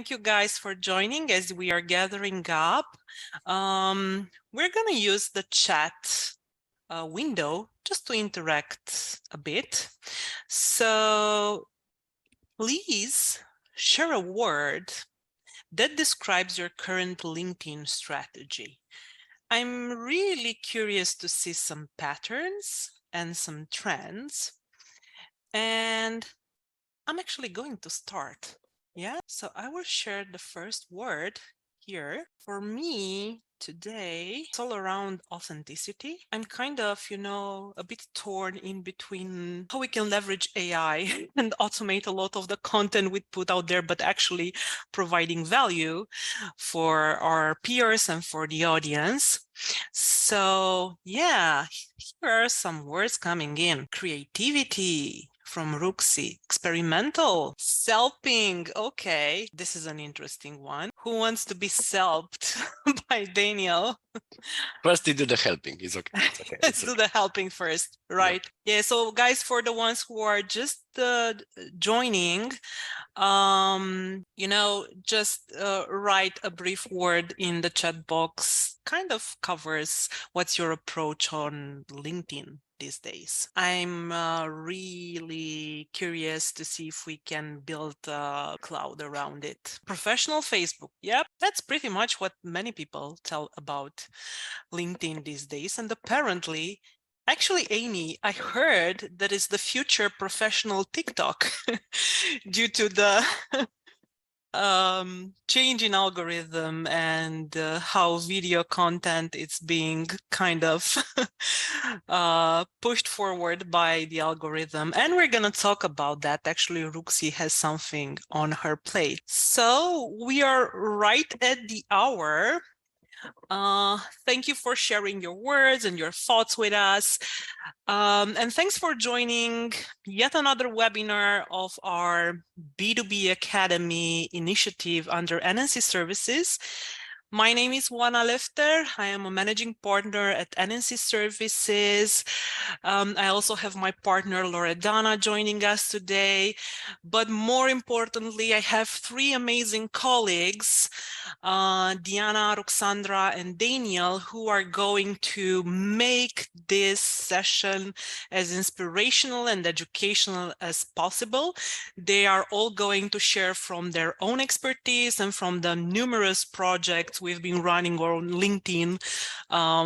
Thank you guys for joining as we are gathering up. We're going to use the chat window just to interact a bit. So please share a word that describes your current LinkedIn strategy. I'm really curious to see some patterns and some trends. And I'm actually going to start. Yeah, so I will share the first word here. For me today, it's all around authenticity. I'm kind of, a bit torn in between how we can leverage AI and automate a lot of the content we put out there, but actually providing value for our peers and for the audience. So yeah, here are some words coming in. Creativity from Ruxi. Experimental. Selping. Okay, this is an interesting one. Who wants to be selped by Daniel? First, you do the helping. It's okay. It's okay. Let's do the helping first, right? Yeah. So guys, for the ones who are just joining, just write a brief word in the chat box. Kind of covers what's your approach on LinkedIn these days. I'm really curious to see if we can build a cloud around it. Professional Facebook. Yep, that's pretty much what many people tell about LinkedIn these days. And apparently, actually, Amy, I heard that is the future professional TikTok due to the change in algorithm and how video content is being kind of pushed forward by the algorithm. And we're going to talk about that. Actually, Ruxi has something on her plate. So we are right at the hour. Thank you for sharing your words and your thoughts with us. And thanks for joining yet another webinar of our B2B Academy initiative under NNC Services. My name is Juana Lefter. I am a managing partner at NNC Services. I also have my partner Loredana joining us today. But more importantly, I have three amazing colleagues, Diana, Ruxandra, and Daniel, who are going to make this session as inspirational and educational as possible. They are all going to share from their own expertise and from the numerous projects we've been running on LinkedIn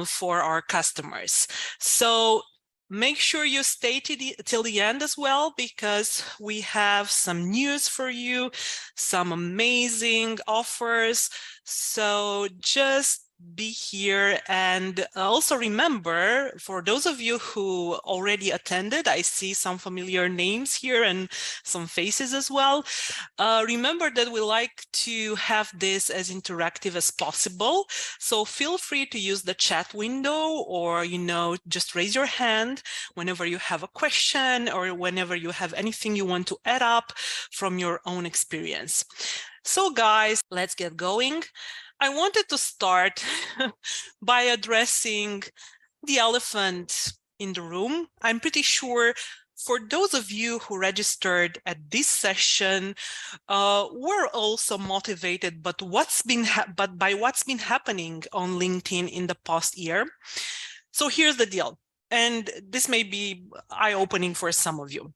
for our customers. So make sure you stay till the end as well, because we have some news for you, some amazing offers. So just be here. And also remember, for those of you who already attended, I see some familiar names here and some faces as well. Remember that we like to have this as interactive as possible. So feel free to use the chat window, or, just raise your hand whenever you have a question or whenever you have anything you want to add up from your own experience. So guys, let's get going. I wanted to start by addressing the elephant in the room. I'm pretty sure for those of you who registered at this session, we're also motivated by what's been happening on LinkedIn in the past year. So here's the deal, and this may be eye-opening for some of you.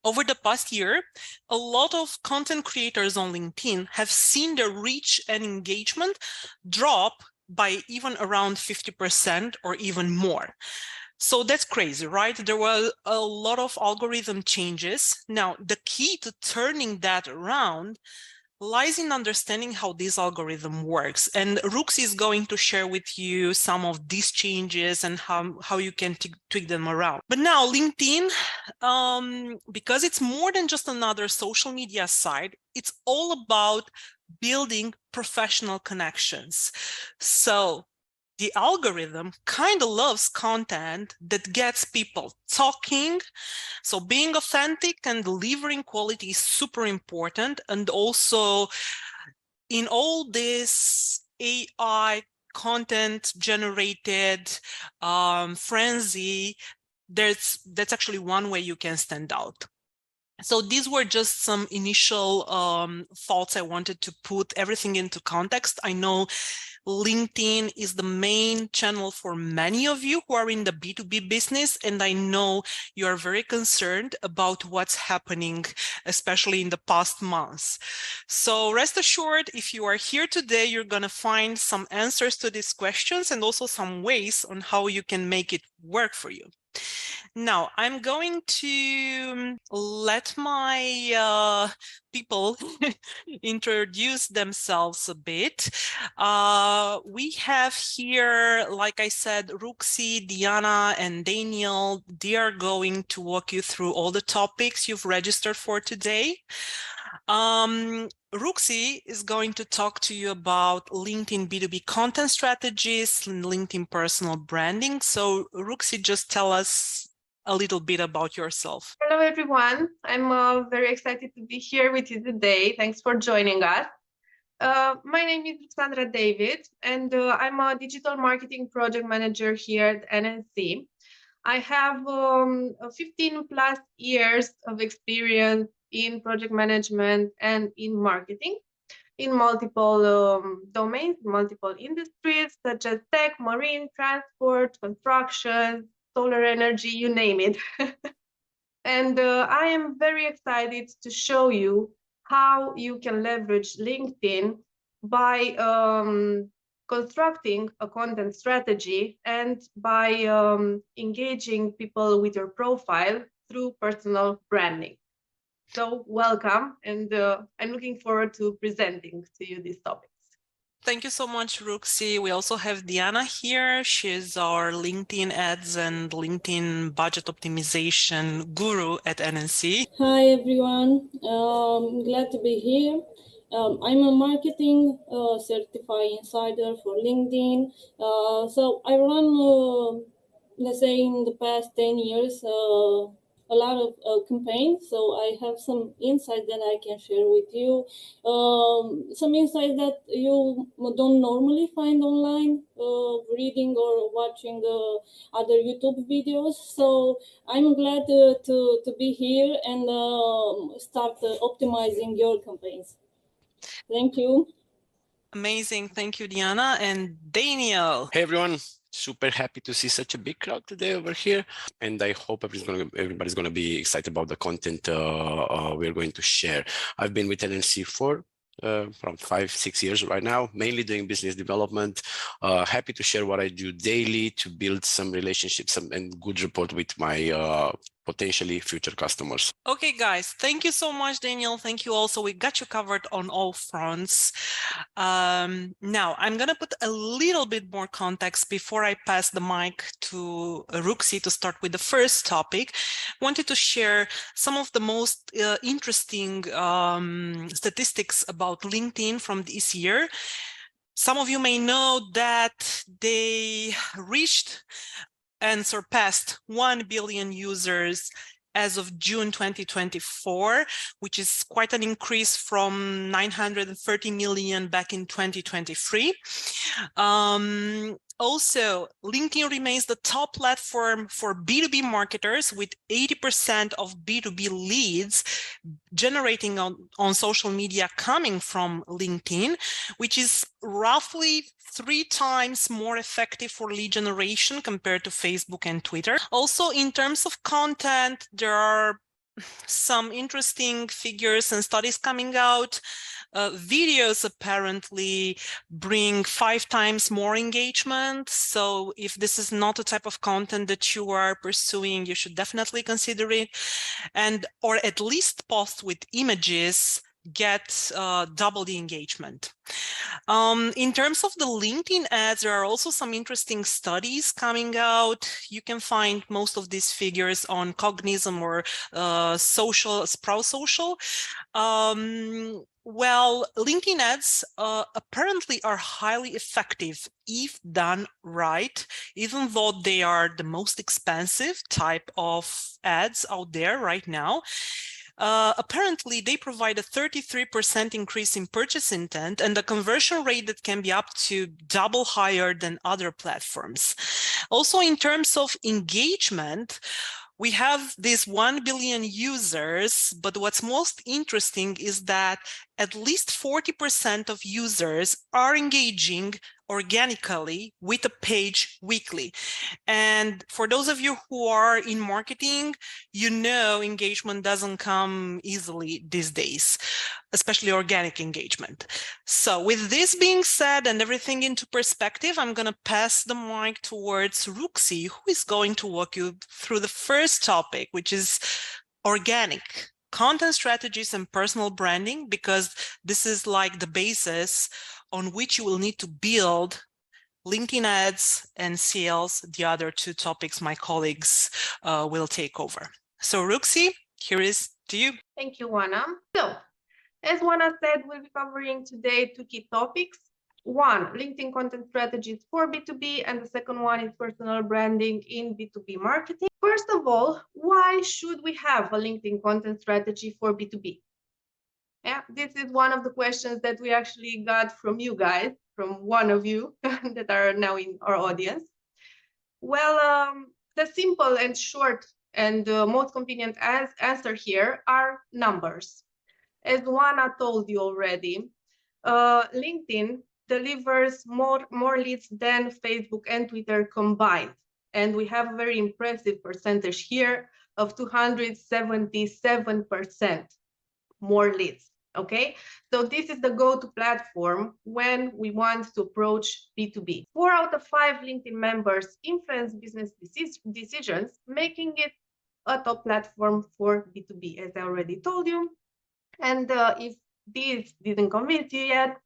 Over the past year, a lot of content creators on LinkedIn have seen their reach and engagement drop by even around 50% or even more. So that's crazy, right? There were a lot of algorithm changes. Now, the key to turning that around lies in understanding how this algorithm works. And Ruxi is going to share with you some of these changes and how you can tweak them around. But now LinkedIn, because it's more than just another social media site, it's all about building professional connections. So the algorithm kind of loves content that gets people talking. So being authentic and delivering quality is super important. And also in all this AI content generated frenzy, that's actually one way you can stand out. So these were just some initial thoughts I wanted to put everything into context. I know LinkedIn is the main channel for many of you who are in the B2B business, and I know you are very concerned about what's happening, especially in the past months. So rest assured, if you are here today, you're going to find some answers to these questions and also some ways on how you can make it work for you. Now, I'm going to let my people introduce themselves a bit. We have here, like I said, Ruxi, Diana, and Daniel. They are going to walk you through all the topics you've registered for today. Ruxi is going to talk to you about LinkedIn B2B content strategies and LinkedIn personal branding. So Ruxi, just tell us a little bit about yourself. Hello, everyone. I'm very excited to be here with you today. Thanks for joining us. My name is Sandra David, and I'm a digital marketing project manager here at NNC. I have 15 plus years of experience in project management and in marketing in multiple domains, multiple industries such as tech, marine, transport, construction, solar energy, you name it. And I am very excited to show you how you can leverage LinkedIn by constructing a content strategy and by engaging people with your profile through personal branding. So welcome, and I'm looking forward to presenting to you these topics. Thank you so much, Ruxi. We also have Diana here. She's our LinkedIn ads and LinkedIn budget optimization guru at NNC. Hi, everyone. Glad to be here. I'm a marketing certified insider for LinkedIn. So I run, let's say, in the past 10 years, a lot of campaigns. So I have some insights that I can share with you. Some insights that you don't normally find online, reading or watching other YouTube videos. So I'm glad to be here and start optimizing your campaigns. Thank you. Amazing. Thank you, Diana. And Daniel. Hey, everyone. Super happy to see such a big crowd today over here. And I hope everybody's going to be excited about the content we're going to share. I've been with NNC for around 5-6 years right now, mainly doing business development. Happy to share what I do daily to build some relationships and good rapport with my potentially future customers. Okay, guys, thank you so much, Daniel. Thank you also. We got you covered on all fronts. Now, I'm going to put a little bit more context before I pass the mic to Ruxi to start with the first topic. Wanted to share some of the most interesting statistics about LinkedIn from this year. Some of you may know that they reached and surpassed 1 billion users as of June 2024, which is quite an increase from 930 million back in 2023. Also, LinkedIn remains the top platform for B2B marketers, with 80% of B2B leads generating on social media coming from LinkedIn, which is roughly 3 times more effective for lead generation compared to Facebook and Twitter. Also, in terms of content, there are some interesting figures and studies coming out. Videos apparently bring 5 times more engagement. So if this is not a type of content that you are pursuing, you should definitely consider it. Or at least post with images get double the engagement. In terms of the LinkedIn ads, there are also some interesting studies coming out. You can find most of these figures on Cognism or Sprout Social. Well, LinkedIn ads apparently are highly effective if done right, even though they are the most expensive type of ads out there right now. Apparently, they provide a 33% increase in purchase intent and a conversion rate that can be up to double higher than other platforms. Also, in terms of engagement, We have these 1 billion users, but what's most interesting is that at least 40% of users are engaging organically with a page weekly. And for those of you who are in marketing, you know engagement doesn't come easily these days, especially organic engagement. So with this being said and everything into perspective, I'm going to pass the mic towards Ruxi, who is going to walk you through the first topic, which is organic content strategies and personal branding, because this is like the basis on which you will need to build LinkedIn ads and sales, the other two topics my colleagues will take over. So Ruxi, here is to you. Thank you, Juana. So, as Juana said, we'll be covering today two key topics. One, LinkedIn content strategies for B2B, and the second one is personal branding in B2B marketing. First of all, why should we have a LinkedIn content strategy for B2B? Yeah, this is one of the questions that we actually got from you guys, from one of you that are now in our audience. Well, the simple and short and most convenient answer here are numbers. As Juana told you already, LinkedIn delivers more leads than Facebook and Twitter combined. And we have a very impressive percentage here of 277% more leads. Okay, so this is the go-to platform when we want to approach B2B. 4 out of 5 LinkedIn members influence business decisions, making it a top platform for B2B, as I already told you. And if this didn't convince you yet,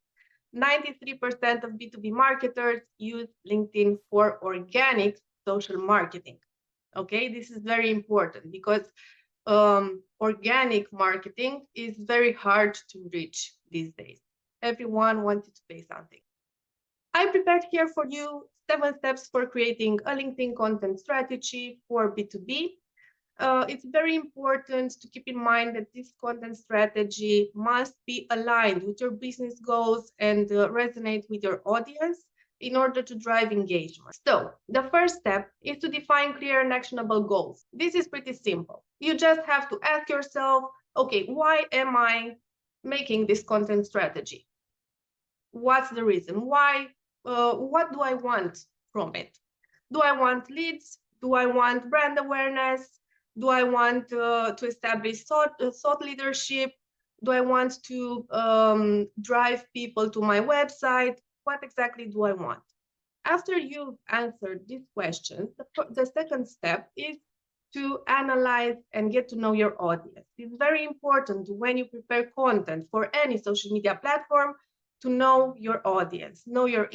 93% of B2B marketers use LinkedIn for organic social marketing. Okay, this is very important because organic marketing is very hard to reach these days. Everyone wanted to pay something. I prepared here for you 7 steps for creating a LinkedIn content strategy for B2B. It's very important to keep in mind that this content strategy must be aligned with your business goals and resonate with your audience in order to drive engagement. So the first step is to define clear and actionable goals. This is pretty simple. You just have to ask yourself, okay, why am I making this content strategy? What's the reason? Why? What do I want from it? Do I want leads? Do I want brand awareness? Do I want to establish thought leadership? Do I want to drive people to my website? What exactly do I want? After you've answered these questions, the second step is to analyze and get to know your audience. It's very important when you prepare content for any social media platform to know your audience, know their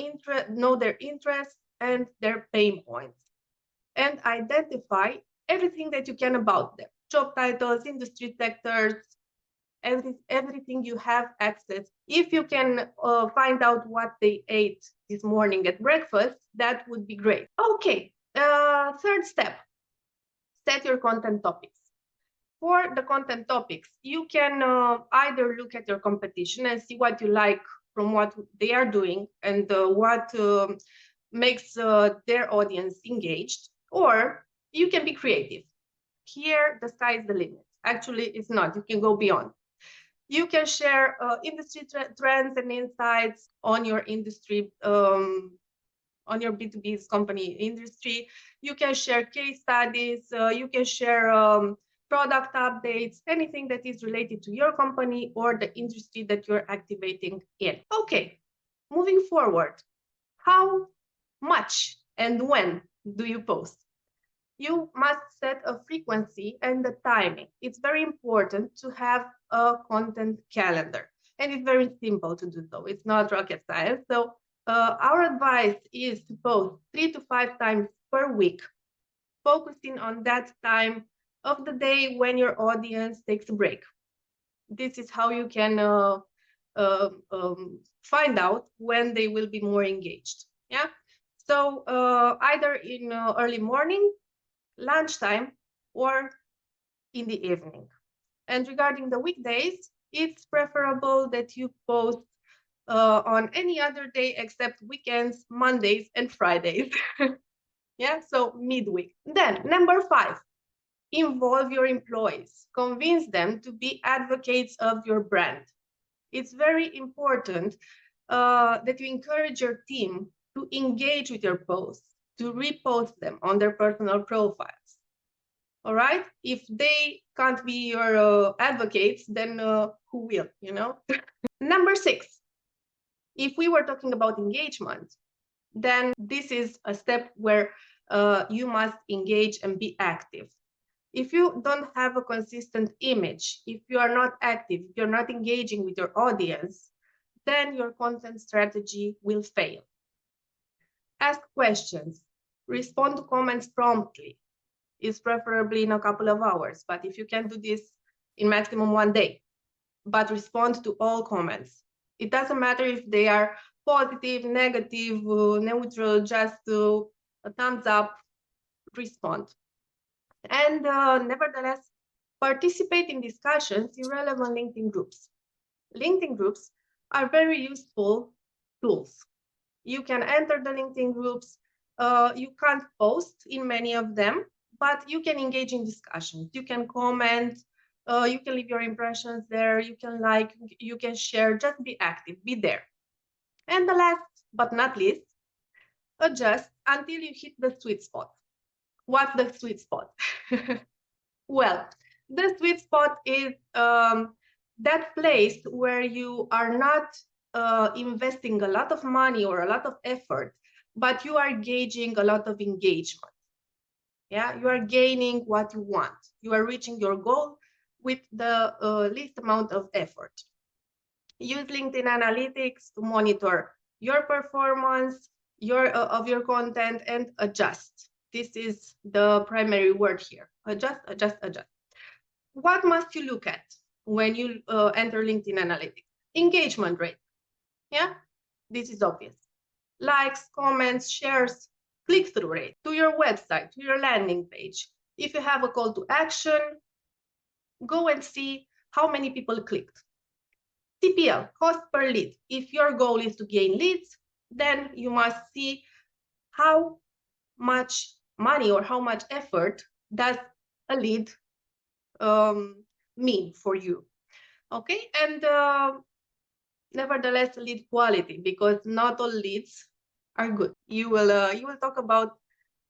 interests and their pain points, and identify everything that you can about them: job titles, industry sectors, everything you have access. If you can find out what they ate this morning at breakfast, that would be great. Okay, third step, set your content topics. For the content topics, you can either look at your competition and see what you like from what they are doing and what makes their audience engaged, or you can be creative. Here, the sky is the limit. Actually, it's not. You can go beyond. You can share industry trends and insights on your industry, on your B2B company industry. You can share case studies. You can share product updates, anything that is related to your company or the industry that you're activating in. Okay, moving forward, how much and when do you post? You must set a frequency and the timing. It's very important to have a content calendar, and it's very simple to do so. It's not rocket science. So our advice is to post 3 to 5 times per week, focusing on that time of the day when your audience takes a break. This is how you can find out when they will be more engaged. Yeah. So either in early morning, lunchtime, or in the evening. And regarding the weekdays, it's preferable that you post on any other day except weekends, Mondays, and Fridays. Yeah, so midweek. Then number 5, Involve your employees. Convince them to be advocates of your brand. It's very important that you encourage your team to engage with your posts, to repost them on their personal profiles. All right? If they can't be your advocates, then who will, you know? Number 6, if we were talking about engagement, then this is a step where you must engage and be active. If you don't have a consistent image, if you are not active, if you're not engaging with your audience, then your content strategy will fail. Ask questions, respond to comments promptly. Is preferably in a couple of hours, but if you can do this in maximum 1 day, but respond to all comments. It doesn't matter if they are positive, negative, neutral, just a thumbs up, respond. And nevertheless, participate in discussions in relevant LinkedIn groups. LinkedIn groups are very useful tools. You can enter the LinkedIn groups. You can't post in many of them, but you can engage in discussions. You can comment, you can leave your impressions there, you can like, you can share, just be active, be there. And the last but not least, adjust until you hit the sweet spot. What's the sweet spot? Well, the sweet spot is that place where you are not investing a lot of money or a lot of effort, but you are gauging a lot of engagement. Yeah, you are gaining what you want. You are reaching your goal with the least amount of effort. Use LinkedIn Analytics to monitor your performance, of your content, and adjust. This is the primary word here. Adjust, adjust, adjust. What must you look at when you enter LinkedIn Analytics? Engagement rate. Yeah, this is obvious. Likes, comments, shares, click-through rate to your website, to your landing page. If you have a call to action, go and see how many people clicked. CPL, cost per lead. If your goal is to gain leads, then you must see how much money or how much effort does a lead mean for you. Okay, and nevertheless, lead quality, because not all leads are good. You will talk about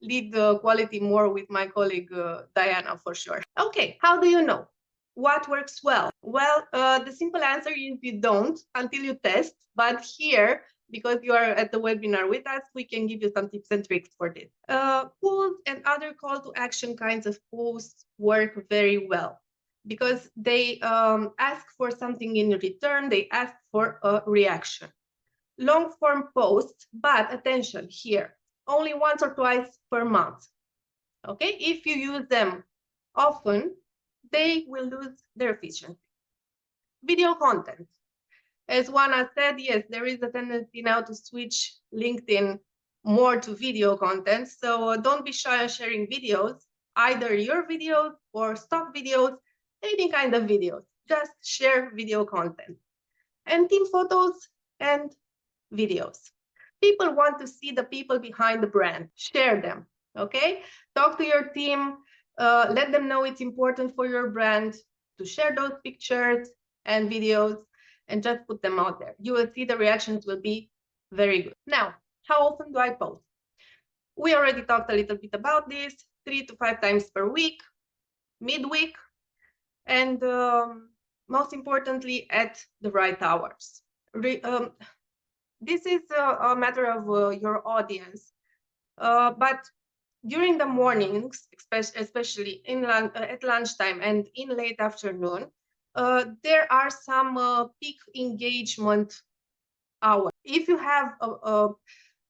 lead quality more with my colleague Diana for sure. Okay, how do you know what works well? Well, the simple answer is you don't until you test. But here, because you are at the webinar with us, we can give you some tips and tricks for this. Polls and other call to action kinds of posts work very well, because they ask for something in return, they ask for a reaction. Long form posts, but attention here, only once or twice per month. Okay, if you use them often, they will lose their efficiency. Video content. As Juana said, yes, there is a tendency now to switch LinkedIn more to video content. So don't be shy of sharing videos, either your videos or stock videos, any kind of videos. Just share video content. And team photos and videos. People want to see the people behind the brand. Share them, okay? Talk to your team. Let them know it's important for your brand to share those pictures and videos, and just put them out there. You will see the reactions will be very good. Now, how often do I post? We already talked a little bit about this, 3 to 5 times per week, midweek, and most importantly, at the right hours. This is a matter of your audience, but during the mornings, especially at lunchtime and in late afternoon, there are some peak engagement hours. If you have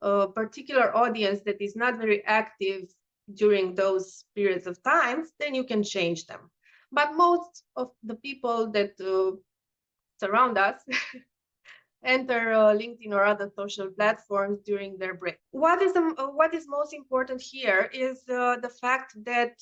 a particular audience that is not very active during those periods of time, then you can change them. But most of the people that surround us enter LinkedIn or other social platforms during their break. What is most important here is the fact that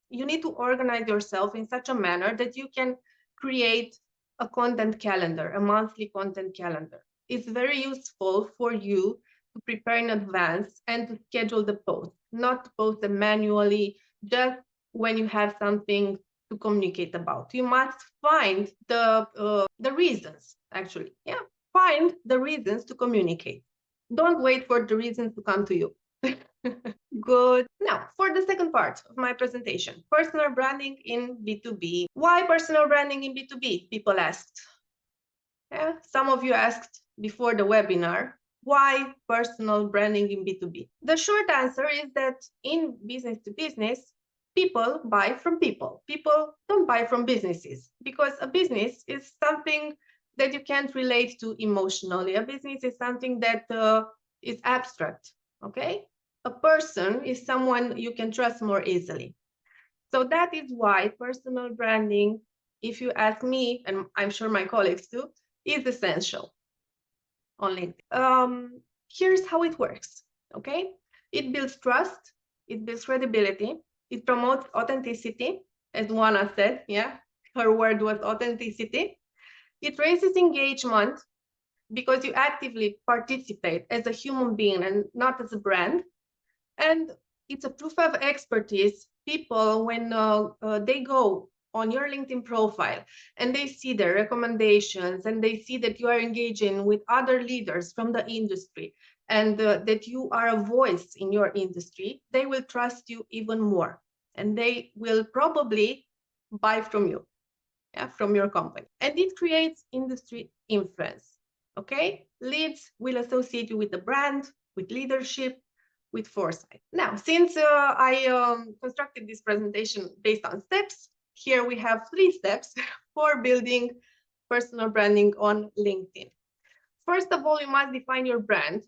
you need to organize yourself in such a manner that you can create a content calendar, a monthly content calendar. It's very useful for you to prepare in advance and to schedule the post, not to post them manually, just when you have something to communicate about. You must find the reasons, actually. Yeah, find the reasons to communicate. Don't wait for the reasons to come to you. Good. Now, for the second part of my presentation, personal branding in B2B. Why personal branding in B2B? People asked. Yeah, some of you asked before the webinar, why personal branding in B2B? The short answer is that in business to business, people buy from people. People don't buy from businesses because a business is something that you can't relate to emotionally. A business is something that is abstract, okay? A person is someone you can trust more easily. So that is why personal branding, if you ask me, and I'm sure my colleagues too, is essential on LinkedIn. Here's how it works, okay? It builds trust, it builds credibility, it promotes authenticity, as Juana said, yeah, her word was authenticity. It raises engagement because you actively participate as a human being and not as a brand. And it's a proof of expertise. People, when they go on your LinkedIn profile and they see their recommendations and they see that you are engaging with other leaders from the industry and that you are a voice in your industry, they will trust you even more and they will probably buy from you, yeah, from your company. And it creates industry influence, okay? Leads will associate you with the brand, with leadership, with foresight. Now, since I constructed this presentation based on steps, here we have 3 steps for building personal branding on LinkedIn. First of all, you must define your brand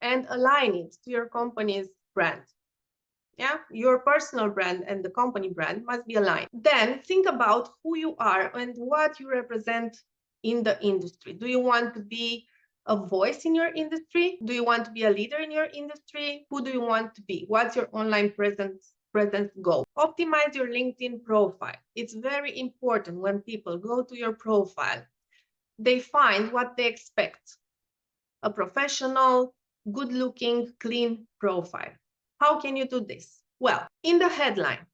and align it to your company's brand. Yeah, your personal brand and the company brand must be aligned. Then think about who you are and what you represent in the industry. Do you want to be a voice in your industry? Do you want to be a leader in your industry? Who do you want to be? What's your online presence goal? Optimize your LinkedIn profile. It's very important when people go to your profile, they find what they expect. A professional, good-looking, clean profile. How can you do this? Well, in the headline,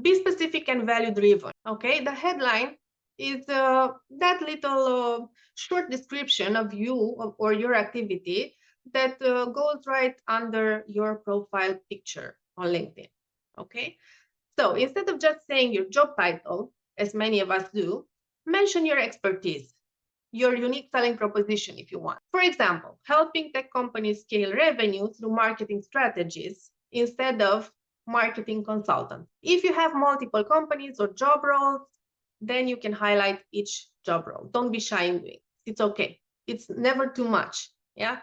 be specific and value-driven, okay? The headline is that little short description of you or your activity that goes right under your profile picture on LinkedIn, okay? So instead of just saying your job title, as many of us do, mention your expertise, your unique selling proposition if you want. For example, helping tech companies scale revenue through marketing strategies instead of marketing consultant. If you have multiple companies or job roles, then you can highlight each job role. Don't be shy in doing it. It's okay. It's never too much. Yeah.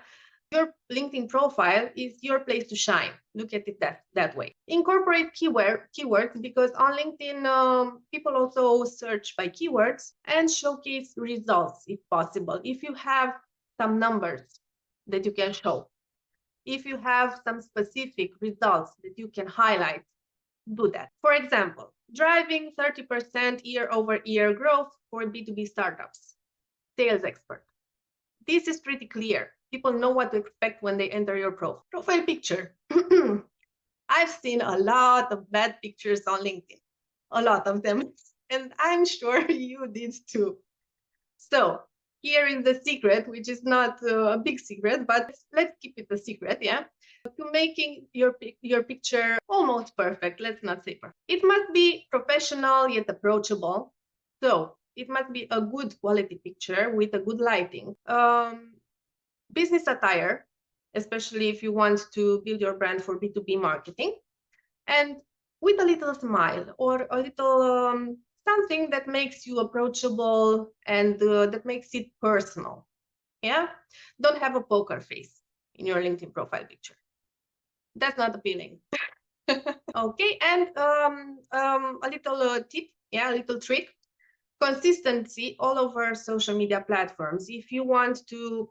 Your LinkedIn profile is your place to shine. Look at it that way. Incorporate keywords because on LinkedIn, people also search by keywords and showcase results if possible. If you have some numbers that you can show, if you have some specific results that you can highlight, do that. For example, driving 30% year-over-year growth for B2B startups, sales expert. This is pretty clear. People know what to expect when they enter your profile picture. I've seen a lot of bad pictures on LinkedIn, a lot of them, and I'm sure you did too. So here is the secret, which is not a big secret, but let's keep it a secret, yeah? To making your picture almost perfect, let's not say perfect. It must be professional yet approachable. So it must be a good quality picture with a good lighting. Business attire, especially if you want to build your brand for B2B marketing, and with a little smile or a little something that makes you approachable and that makes it personal. Yeah, don't have a poker face in your LinkedIn profile picture. That's not appealing. Okay, and a little tip, yeah, a little trick. Consistency all over social media platforms. If you want to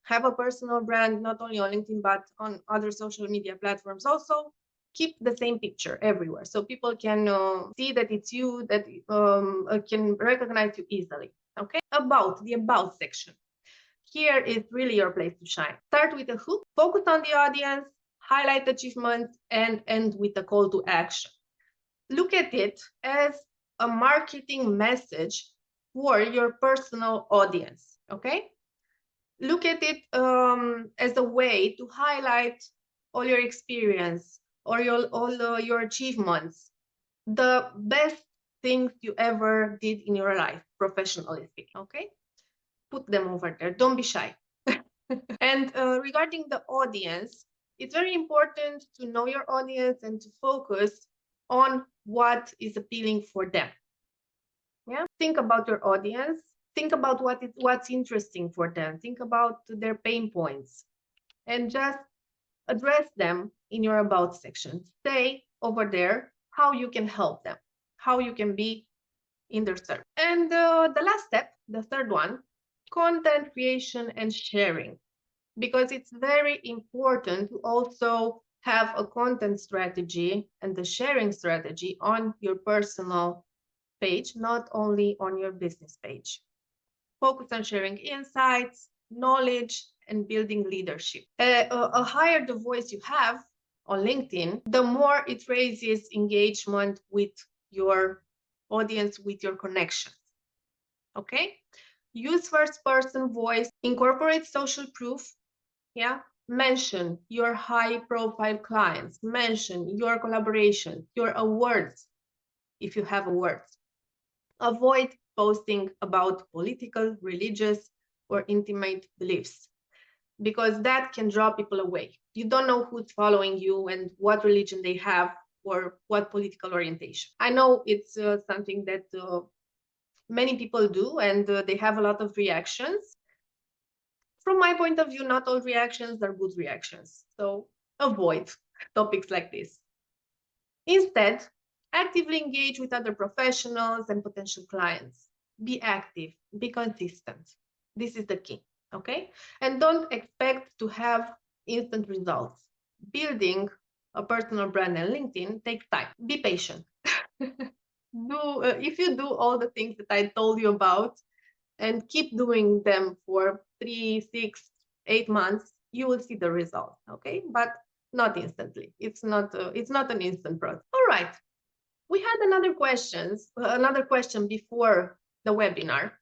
have a personal brand, not only on LinkedIn, but on other social media platforms also, keep the same picture everywhere. So people can see that it's you, that can recognize you easily. Okay, the about section. Here is really your place to shine. Start with a hook, focus on the audience, highlight achievements, and end with a call to action. Look at it as a marketing message for your personal audience, okay? Look at it as a way to highlight all your experience or all your achievements, the best things you ever did in your life, professionally speaking, okay? Put them over there, don't be shy. And regarding the audience, it's very important to know your audience and to focus on what is appealing for them. Yeah, think about your audience. Think about what's interesting for them. Think about their pain points, and just address them in your about section. Say over there how you can help them, how you can be in their service. And the last step, the third one, content creation and sharing, because it's very important to also have a content strategy and the sharing strategy on your personal page, not only on your business page. Focus on sharing insights, knowledge, and building leadership. A higher the voice you have on LinkedIn, the more it raises engagement with your audience, with your connections. Okay? Use first-person voice, incorporate social proof, yeah? Mention your high-profile clients, mention your collaborations, your awards, if you have awards. Avoid posting about political, religious, or intimate beliefs, because that can draw people away. You don't know who's following you and what religion they have or what political orientation. I know it's something that many people do, and they have a lot of reactions. From my point of view, not all reactions are good reactions. So avoid topics like this. Instead, actively engage with other professionals and potential clients. Be active, be consistent. This is the key, okay? And don't expect to have instant results. Building a personal brand on LinkedIn takes time. Be patient. If you do all the things that I told you about and keep doing them for 3, 6, 8 months, you will see the result, okay? But not instantly. It's not an instant process. All right. We had another question before the webinar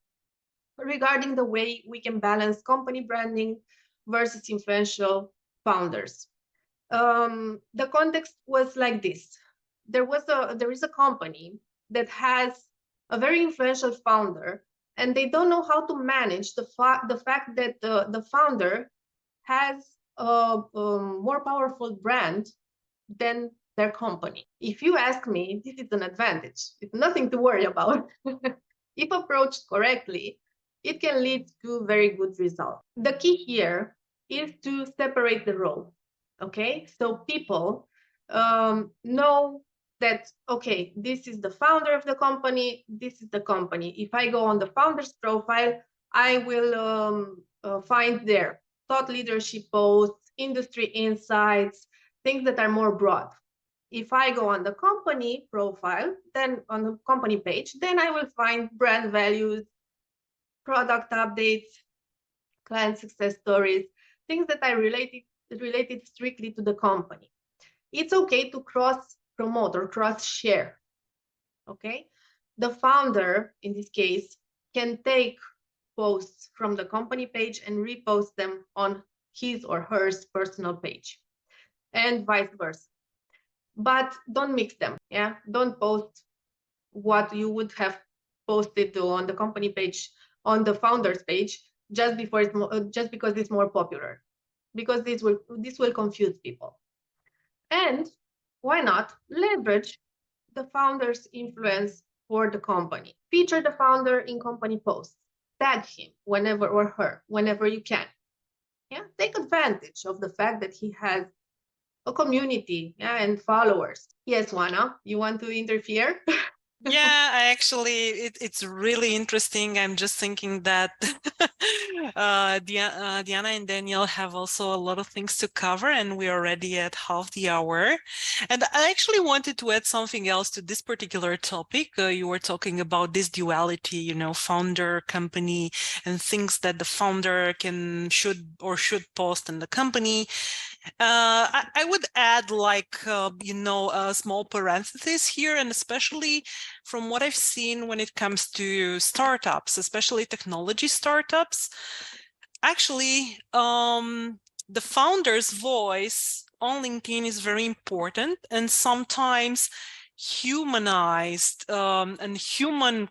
regarding the way we can balance company branding versus influential founders. The context was like this. There is a company that has a very influential founder, and they don't know how to manage the fact that the founder has a more powerful brand than their company. If you ask me, this is an advantage. It's nothing to worry about. If approached correctly, it can lead to very good results. The key here is to separate the role, okay? So people know that, okay, this is the founder of the company, this is the company. If I go on the founder's profile, I will find their thought leadership posts, industry insights, things that are more broad. If I go on the company profile, then on the company page, then I will find brand values, product updates, client success stories, things that are related strictly to the company. It's okay to cross promote or cross share, okay? The founder, in this case, can take posts from the company page and repost them on his or her personal page, and vice versa. But don't mix them, yeah? Don't post what you would have posted on the company page on the founder's page just because it's more popular, because this will confuse people. And why not leverage the founder's influence for the company? Feature the founder in company posts. Tag him whenever or her, whenever you can. Yeah, take advantage of the fact that he has a community, yeah, and followers. Yes, Juana, you want to interfere? Yeah, it's really interesting. I'm just thinking that Diana and Daniel have also a lot of things to cover, and we're already at half the hour. And I actually wanted to add something else to this particular topic. You were talking about this duality, you know, founder, company, and things that the founder should post in the company. I would add a small parenthesis here, and especially from what I've seen when it comes to startups, especially technology startups, actually, the founder's voice on LinkedIn is very important, and sometimes humanized and human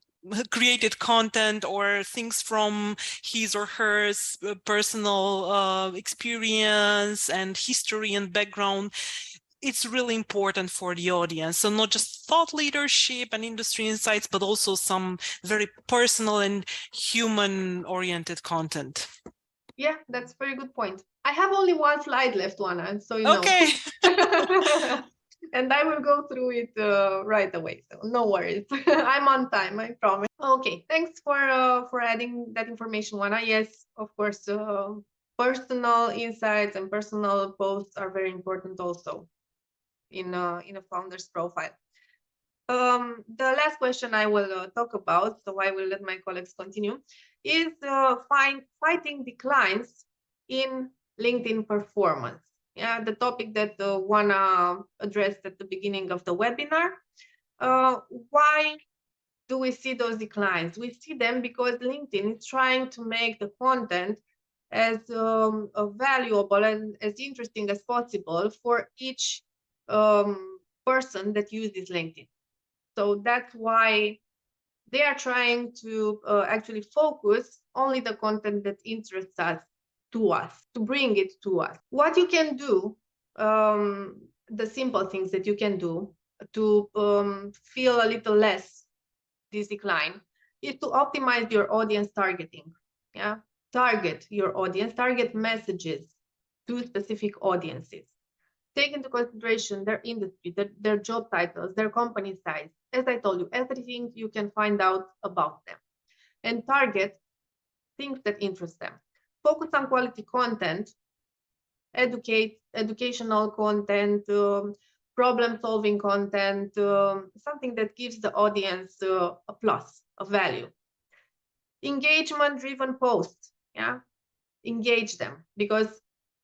created content or things from his or her personal experience and history and background. It's really important for the audience. So not just thought leadership and industry insights, but also some very personal and human oriented content. Yeah, that's a very good point. I have only one slide left, Oana, so you know. Okay. And I will go through it right away, so no worries. I'm on time, I promise. Okay, thanks for adding that information, Oana. Yes, of course, personal insights and personal posts are very important also in a founder's profile. The last question I will talk about, so I will let my colleagues continue, is fighting declines in LinkedIn performance. Yeah, the topic that Oana addressed at the beginning of the webinar. Why do we see those declines? We see them because LinkedIn is trying to make the content as valuable and as interesting as possible for each person that uses LinkedIn. So that's why they are trying to actually focus only the content that interests us, to bring it to us. What you can do, the simple things that you can do to feel a little less this decline, is to optimize your audience targeting. Yeah, target your audience, target messages to specific audiences. Take into consideration their industry, their job titles, their company size. As I told you, everything you can find out about them. And target things that interest them. Focus on quality content, educational content, problem-solving content, something that gives the audience a plus, a value. Engagement-driven posts, yeah? Engage them, because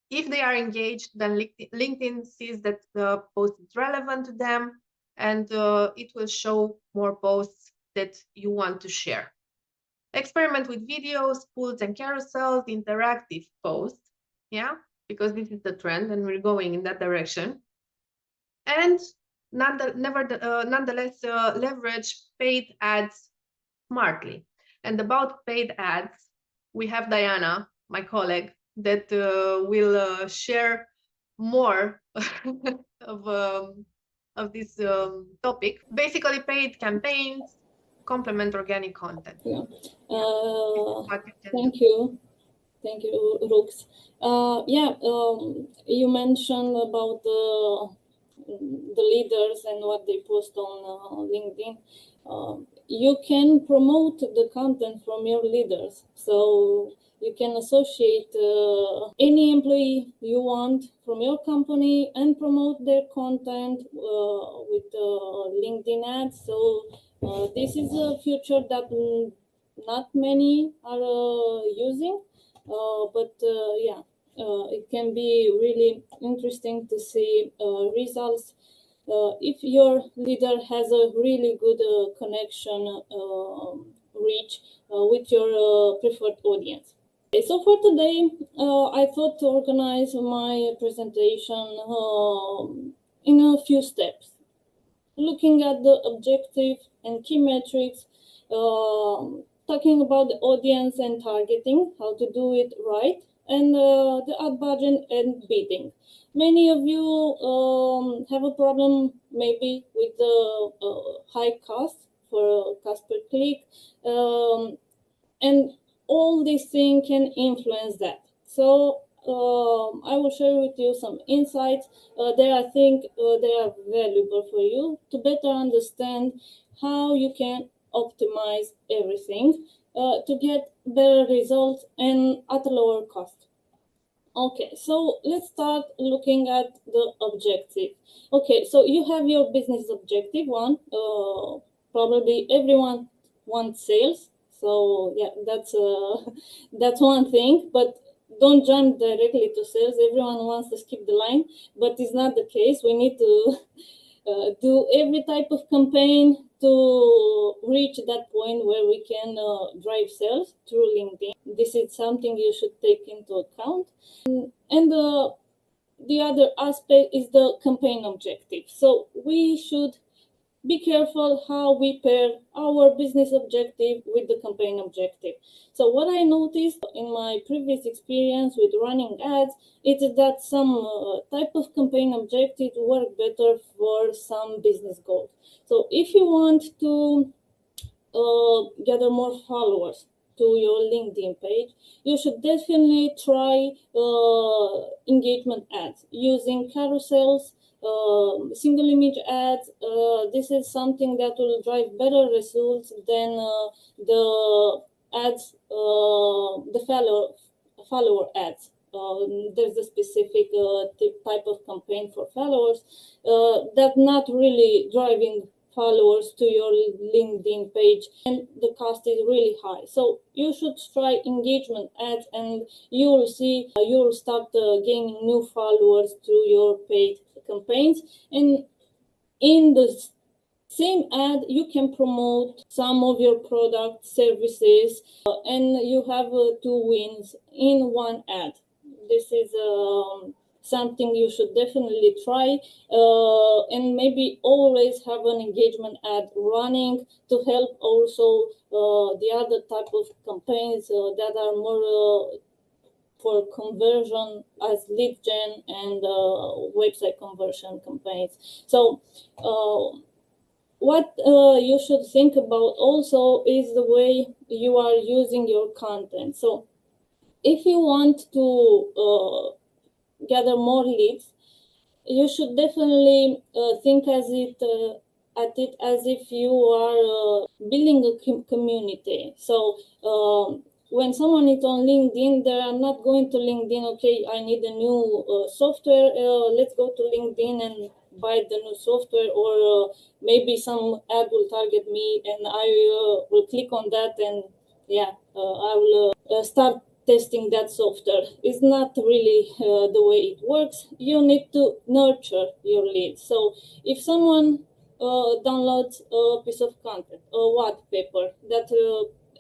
if they are engaged, then LinkedIn sees that the post is relevant to them, and it will show more posts that you want to share. Experiment with videos, pulls and carousels, interactive posts, yeah, because this is the trend and we're going in that direction. And nonetheless, leverage paid ads smartly. And about paid ads, we have Diana, my colleague, that will share more of this topic. Basically, paid campaigns complement organic content. Yeah. Thank you. Thank you, Rux. You mentioned about the leaders and what they post on LinkedIn. You can promote the content from your leaders. So you can associate any employee you want from your company and promote their content with LinkedIn ads. So this is a feature that not many are using, it can be really interesting to see results if your leader has a really good connection reach with your preferred audience. Okay, so for today, I thought to organize my presentation in a few steps, looking at the objective and key metrics, talking about the audience and targeting, how to do it right, and the ad budget and bidding. Many of you have a problem maybe with the high cost for cost per click, and all these things can influence that. So I will share with you some insights. I think they are valuable for you to better understand how you can optimize everything to get better results and at a lower cost. Okay, so let's start looking at the objective. Okay, so you have your business objective one. Probably everyone wants sales. So yeah, that's one thing. But don't jump directly to sales. Everyone wants to skip the line, but it's not the case. We need to do every type of campaign to reach that point where we can drive sales through LinkedIn. This is something you should take into account. And the other aspect is the campaign objective. So we should be careful how we pair our business objective with the campaign objective. So what I noticed in my previous experience with running ads is that some type of campaign objectives work better for some business goals. So if you want to gather more followers to your LinkedIn page, you should definitely try engagement ads using carousels, single image ads. This is something that will drive better results than the ads, the follower ads. There's a specific type of campaign for followers that not really driving followers to your LinkedIn page, and the cost is really high. So you should try engagement ads, and you will see you will start gaining new followers through your paid campaigns. And in the same ad, you can promote some of your product services, and you have two wins in one ad. This is something you should definitely try, and maybe always have an engagement ad running to help also the other type of campaigns that are more for conversion as lead gen and website conversion campaigns. So what you should think about also is the way you are using your content. So if you want to gather more leads, you should definitely think at it as if you are building a community. So when someone is on LinkedIn, they are not going to LinkedIn, okay, I need a new software, let's go to LinkedIn and buy the new software, or maybe some ad will target me and I will click on that, and yeah, I will start testing that software. Is not really the way it works. You need to nurture your leads. So if someone downloads a piece of content, a white paper that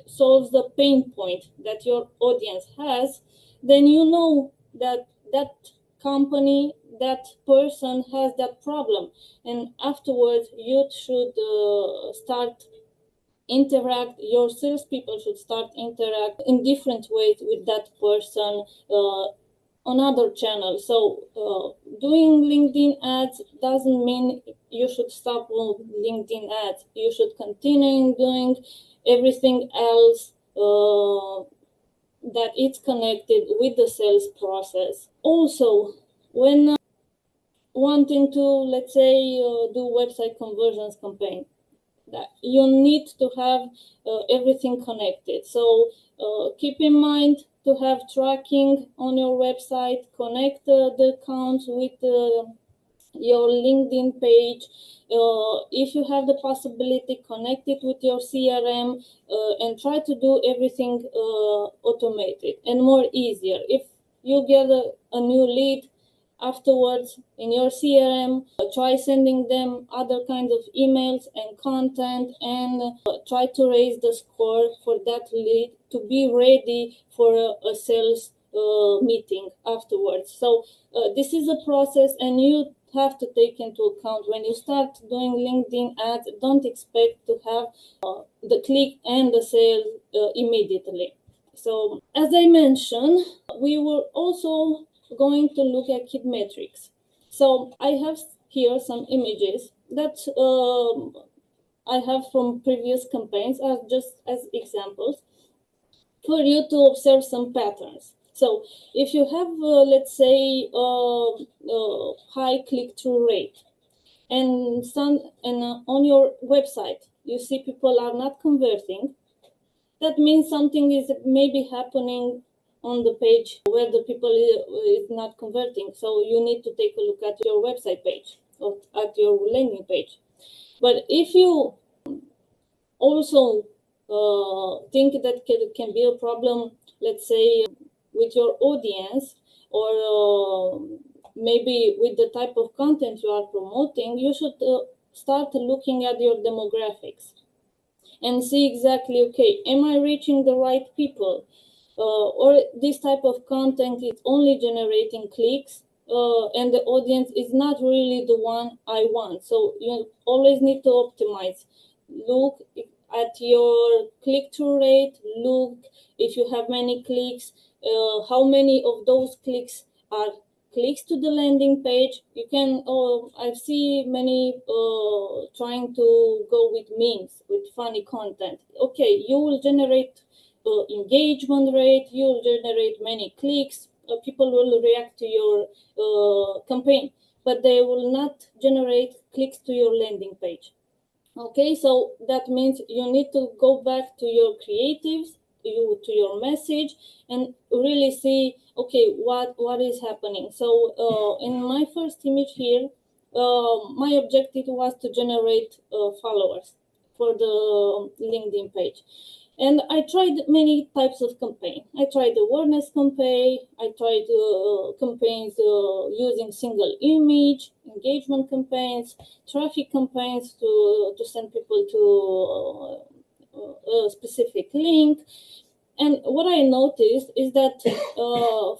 solves the pain point that your audience has, then you know that that company, that person has that problem, and afterwards you should start interact, your salespeople should start interact in different ways with that person on other channels. So doing LinkedIn ads doesn't mean you should stop with LinkedIn ads. You should continue doing everything else that it's connected with the sales process. Also, when wanting to, let's say, do website conversions campaign, that you need to have everything connected. So keep in mind to have tracking on your website, connect the accounts with your LinkedIn page. If you have the possibility, connect it with your CRM, and try to do everything automated and more easier. If you get a new lead, afterwards in your CRM, try sending them other kinds of emails and content, and try to raise the score for that lead to be ready for a sales meeting afterwards. So this is a process, and you have to take into account when you start doing LinkedIn ads, don't expect to have the click and the sale immediately. So as I mentioned, we were also going to look at key metrics. So I have here some images that I have from previous campaigns as just as examples for you to observe some patterns. So if you have, let's say, high click-through rate, and on your website you see people are not converting, that means something is maybe happening on the page where the people is not converting. So you need to take a look at your website page or at your landing page. But if you also think that can be a problem, let's say with your audience, or maybe with the type of content you are promoting, you should start looking at your demographics and see exactly, okay, am I reaching the right people? Or this type of content is only generating clicks, and the audience is not really the one I want. So you always need to optimize. Look at your click-through rate, look if you have many clicks, how many of those clicks are clicks to the landing page. You can, I see many trying to go with memes, with funny content. Okay, you will generate engagement rate, you will generate many clicks, people will react to your campaign, but they will not generate clicks to your landing page. Okay, so that means you need to go back to your creatives, to your message, and really see, okay, what is happening. So in my first image here, my objective was to generate followers for the LinkedIn page. And I tried many types of campaign. I tried awareness campaign. I tried campaigns using single image, engagement campaigns, traffic campaigns to send people to a specific link. And what I noticed is that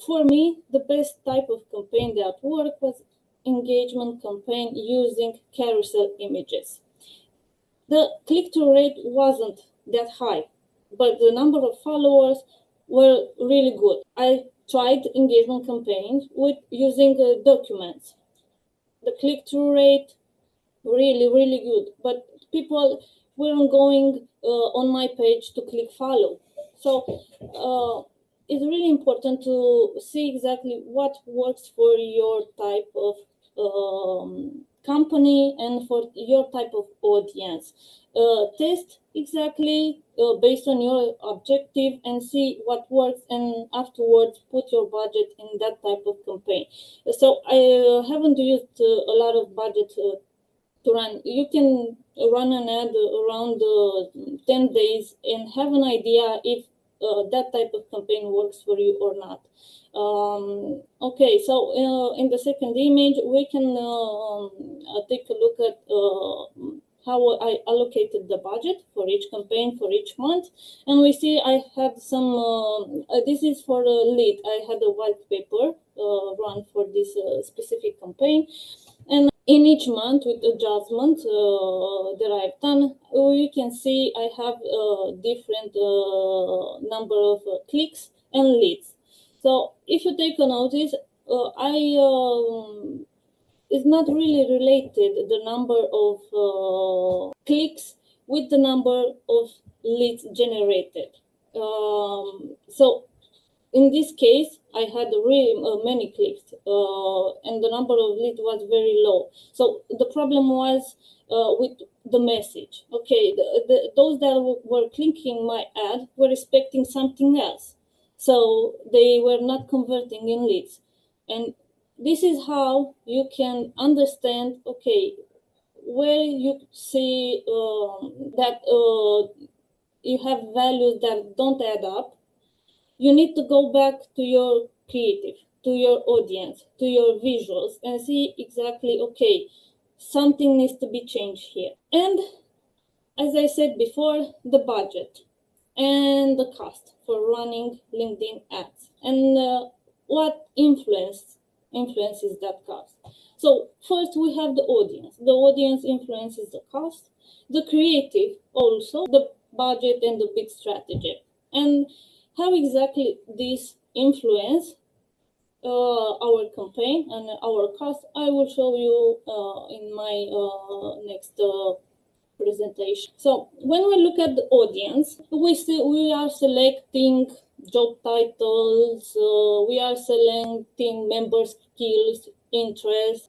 for me, the best type of campaign that worked was engagement campaign using carousel images. The click-through rate wasn't that high, but the number of followers were really good. I tried engagement campaigns with using documents. The click-through rate really, really good, but people weren't going on my page to click follow. So it's really important to see exactly what works for your type of company and for your type of audience. Test exactly based on your objective and see what works, and afterwards put your budget in that type of campaign. So I haven't used a lot of budget to run. You can run an ad around 10 days and have an idea if that type of campaign works for you or not. Okay, so in the second image, we can take a look at how I allocated the budget for each campaign for each month. And we see I had some, this is for a lead. I had a white paper run for this specific campaign. And in each month with adjustment that I've done, you can see I have a different number of clicks and leads. So if you take a notice, it's not really related, the number of clicks with the number of leads generated. So in this case, I had really many clicks and the number of leads was very low. So the problem was with the message. Okay, those that were clicking my ad were expecting something else. So they were not converting in leads. And this is how you can understand, okay, where you see that you have values that don't add up. You need to go back to your creative, to your audience, to your visuals, and see exactly, okay, something needs to be changed here. And as I said before, the budget and the cost for running LinkedIn ads, and what influences that cost. So first we have the audience. The audience influences the cost, the creative also, the budget and the bid strategy. And how exactly this influence our campaign and our cost, I will show you in my next presentation. So when we look at the audience, we are selecting job titles, we are selecting member skills, interests.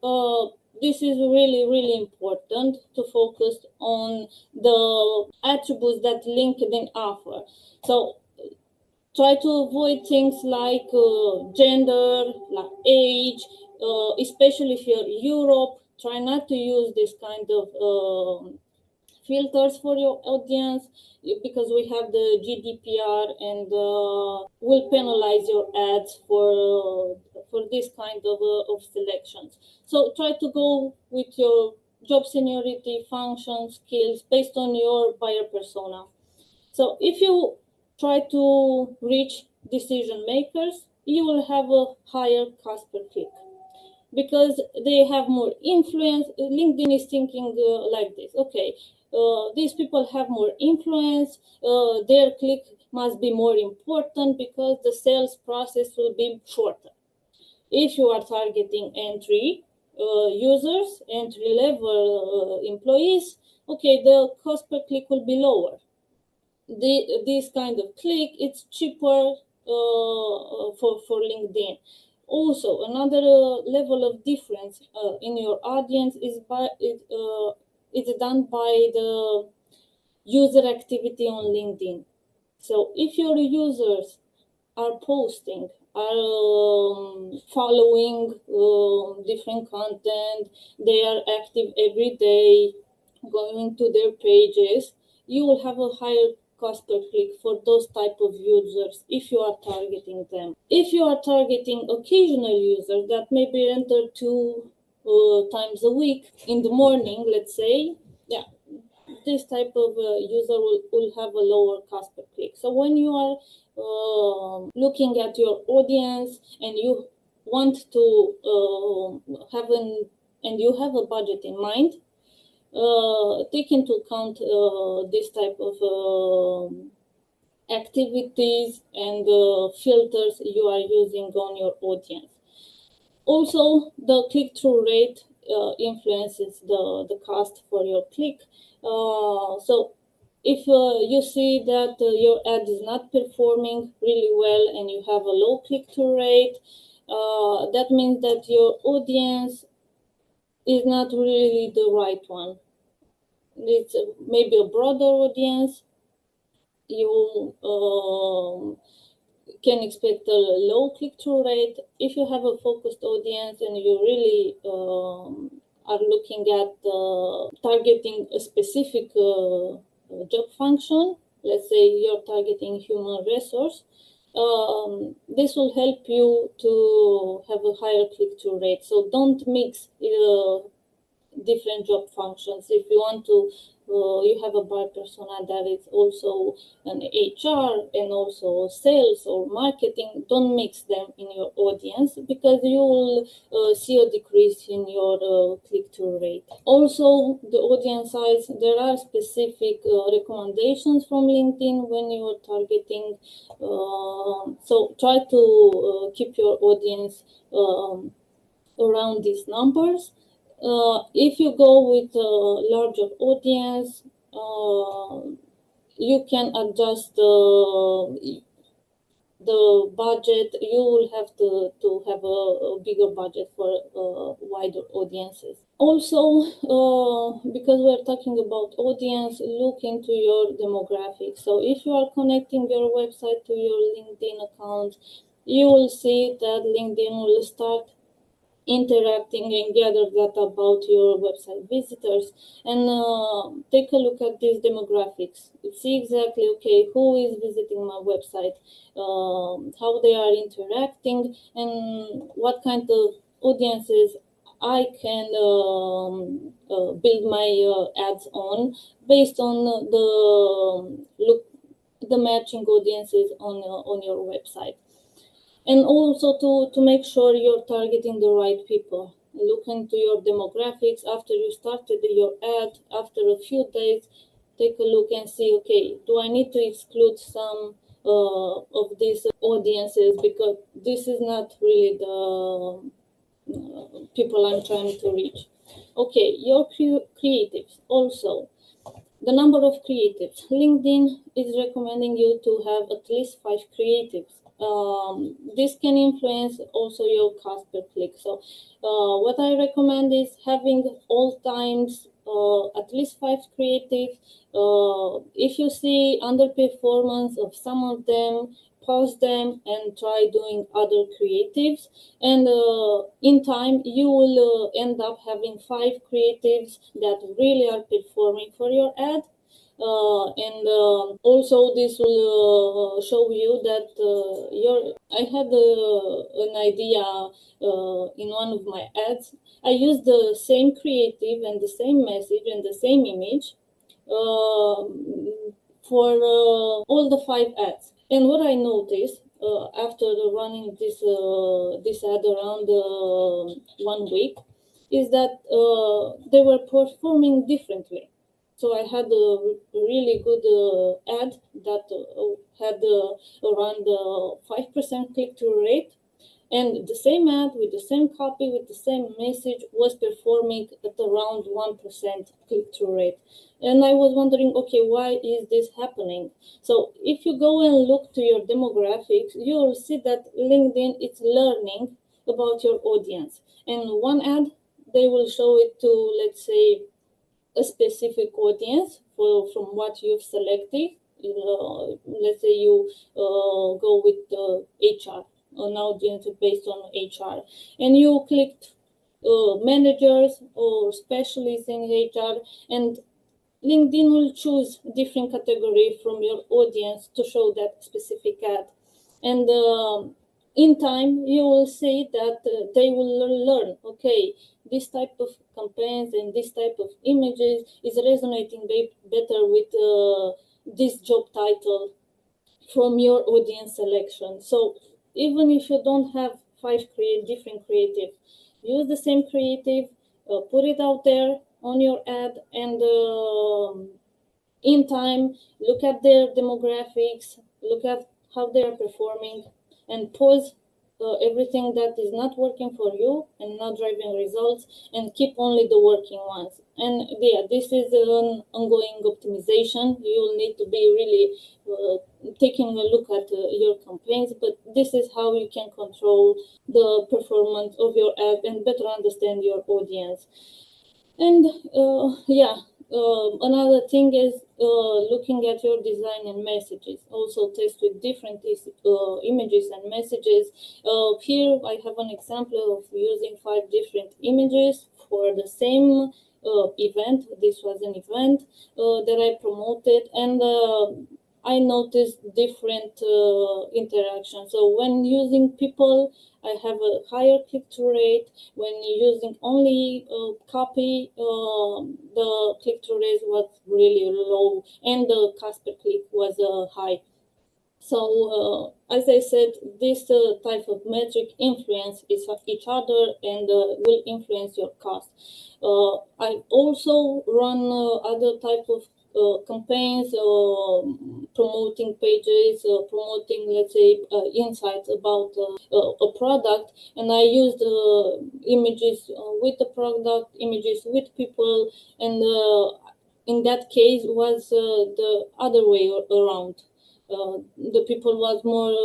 This is really, really important to focus on the attributes that LinkedIn offer. So try to avoid things like gender, like age, especially if you're Europe. Try not to use this kind of filters for your audience, because we have the GDPR and will penalize your ads for this kind of selections. So try to go with your job seniority, function, skills based on your buyer persona. So if you try to reach decision makers, you will have a higher cost per click because they have more influence. LinkedIn is thinking like this: okay, these people have more influence, their click must be more important because the sales process will be shorter. If you are targeting entry users, entry level employees, okay, the cost per click will be lower. This kind of click, it's cheaper for LinkedIn. Also, another level of difference in your audience is it's done by the user activity on LinkedIn. So if your users are posting, are following different content, they are active every day, going to their pages, you will have a higher cost per click for those type of users if you are targeting them. If you are targeting occasional users that maybe enter 2 times a week in the morning, let's say, yeah, this type of user will have a lower cost per click. So when you are looking at your audience and you want to you have a budget in mind, take into account this type of activities and filters you are using on your audience. Also, the click-through rate influences the cost for your click. So if you see that your ad is not performing really well and you have a low click-through rate, that means that your audience is not really the right one. It's maybe a broader audience. You can expect a low click-through rate. If you have a focused audience and you really are looking at targeting a specific job function, let's say you're targeting human resource, this will help you to have a higher click-through rate. So don't mix different job functions. If you want to, you have a buyer persona that is also an HR and also sales or marketing, don't mix them in your audience because you will see a decrease in your click-through rate. Also, the audience size, there are specific recommendations from LinkedIn when you are targeting. So try to keep your audience around these numbers. If you go with a larger audience, you can adjust the budget. You will have to have a bigger budget for wider audiences. Also, because we're talking about audience, look into your demographics. So if you are connecting your website to your LinkedIn account, you will see that LinkedIn will start interacting and gather data about your website visitors, and take a look at these demographics. See exactly, okay, who is visiting my website, how they are interacting, and what kind of audiences I can build my ads on based on the matching audiences on your website. And also to make sure you're targeting the right people. Look into your demographics after you started your ad. After a few days, take a look and see, okay, do I need to exclude some of these audiences because this is not really the people I'm trying to reach. Okay, your creatives also. The number of creatives. LinkedIn is recommending you to have at least 5 creatives. This can influence also your cost per click. So what I recommend is having all times at least 5 creatives. If you see underperformance of some of them, pause them and try doing other creatives. And in time, you will end up having 5 creatives that really are performing for your ad. Also this will show you that I had an idea in one of my ads. I used the same creative and the same message and the same image for all the 5 ads. And what I noticed after running this ad around 1 week is that they were performing differently. So I had a really good ad that had around 5% click-through rate, and the same ad with the same copy, with the same message was performing at around 1% click-through rate. And I was wondering, okay, why is this happening? So if you go and look to your demographics, you will see that LinkedIn is learning about your audience. And one ad, they will show it to, let's say, a specific audience from what you've selected. Let's say you go with HR, an audience based on HR, and you clicked managers or specialists in HR, and LinkedIn will choose different category from your audience to show that specific ad. And in time, you will see that they will learn, okay, this type of campaigns and this type of images is resonating better with this job title from your audience selection. So even if you don't have 5 different creative, use the same creative, put it out there on your ad, and in time, look at their demographics, look at how they are performing, and pause everything that is not working for you and not driving results, and keep only the working ones. And yeah, this is an ongoing optimization. You will need to be really taking a look at your campaigns, but this is how you can control the performance of your ad and better understand your audience. And another thing is looking at your design and messages. Also test with different images and messages. Here I have an example of using 5 different images for the same event. This was an event that I promoted, and I noticed different interactions. So when using people, I have a higher click-through rate. When using only copy, the click-through rate was really low, and the cost per click was high. So as I said, this type of metric influence each other and will influence your cost. I also run other type of campaigns, promoting pages, promoting, let's say, insights about a product, and I used images with the product, images with people, and in that case was the other way around. The people was more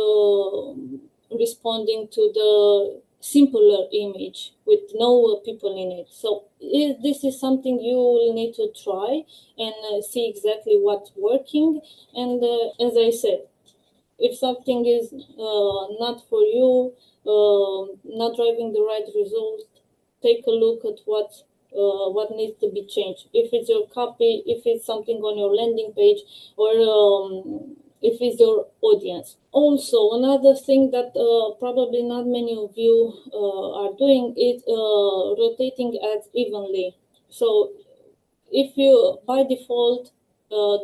responding to the simpler image with no people in it. So this is something you will need to try and see exactly what's working. And as I said, if something is not for you, not driving the right results, take a look at what needs to be changed. If it's your copy, if it's something on your landing page, or if it's your audience. Also, another thing that probably not many of you are doing is rotating ads evenly. So if you, by default,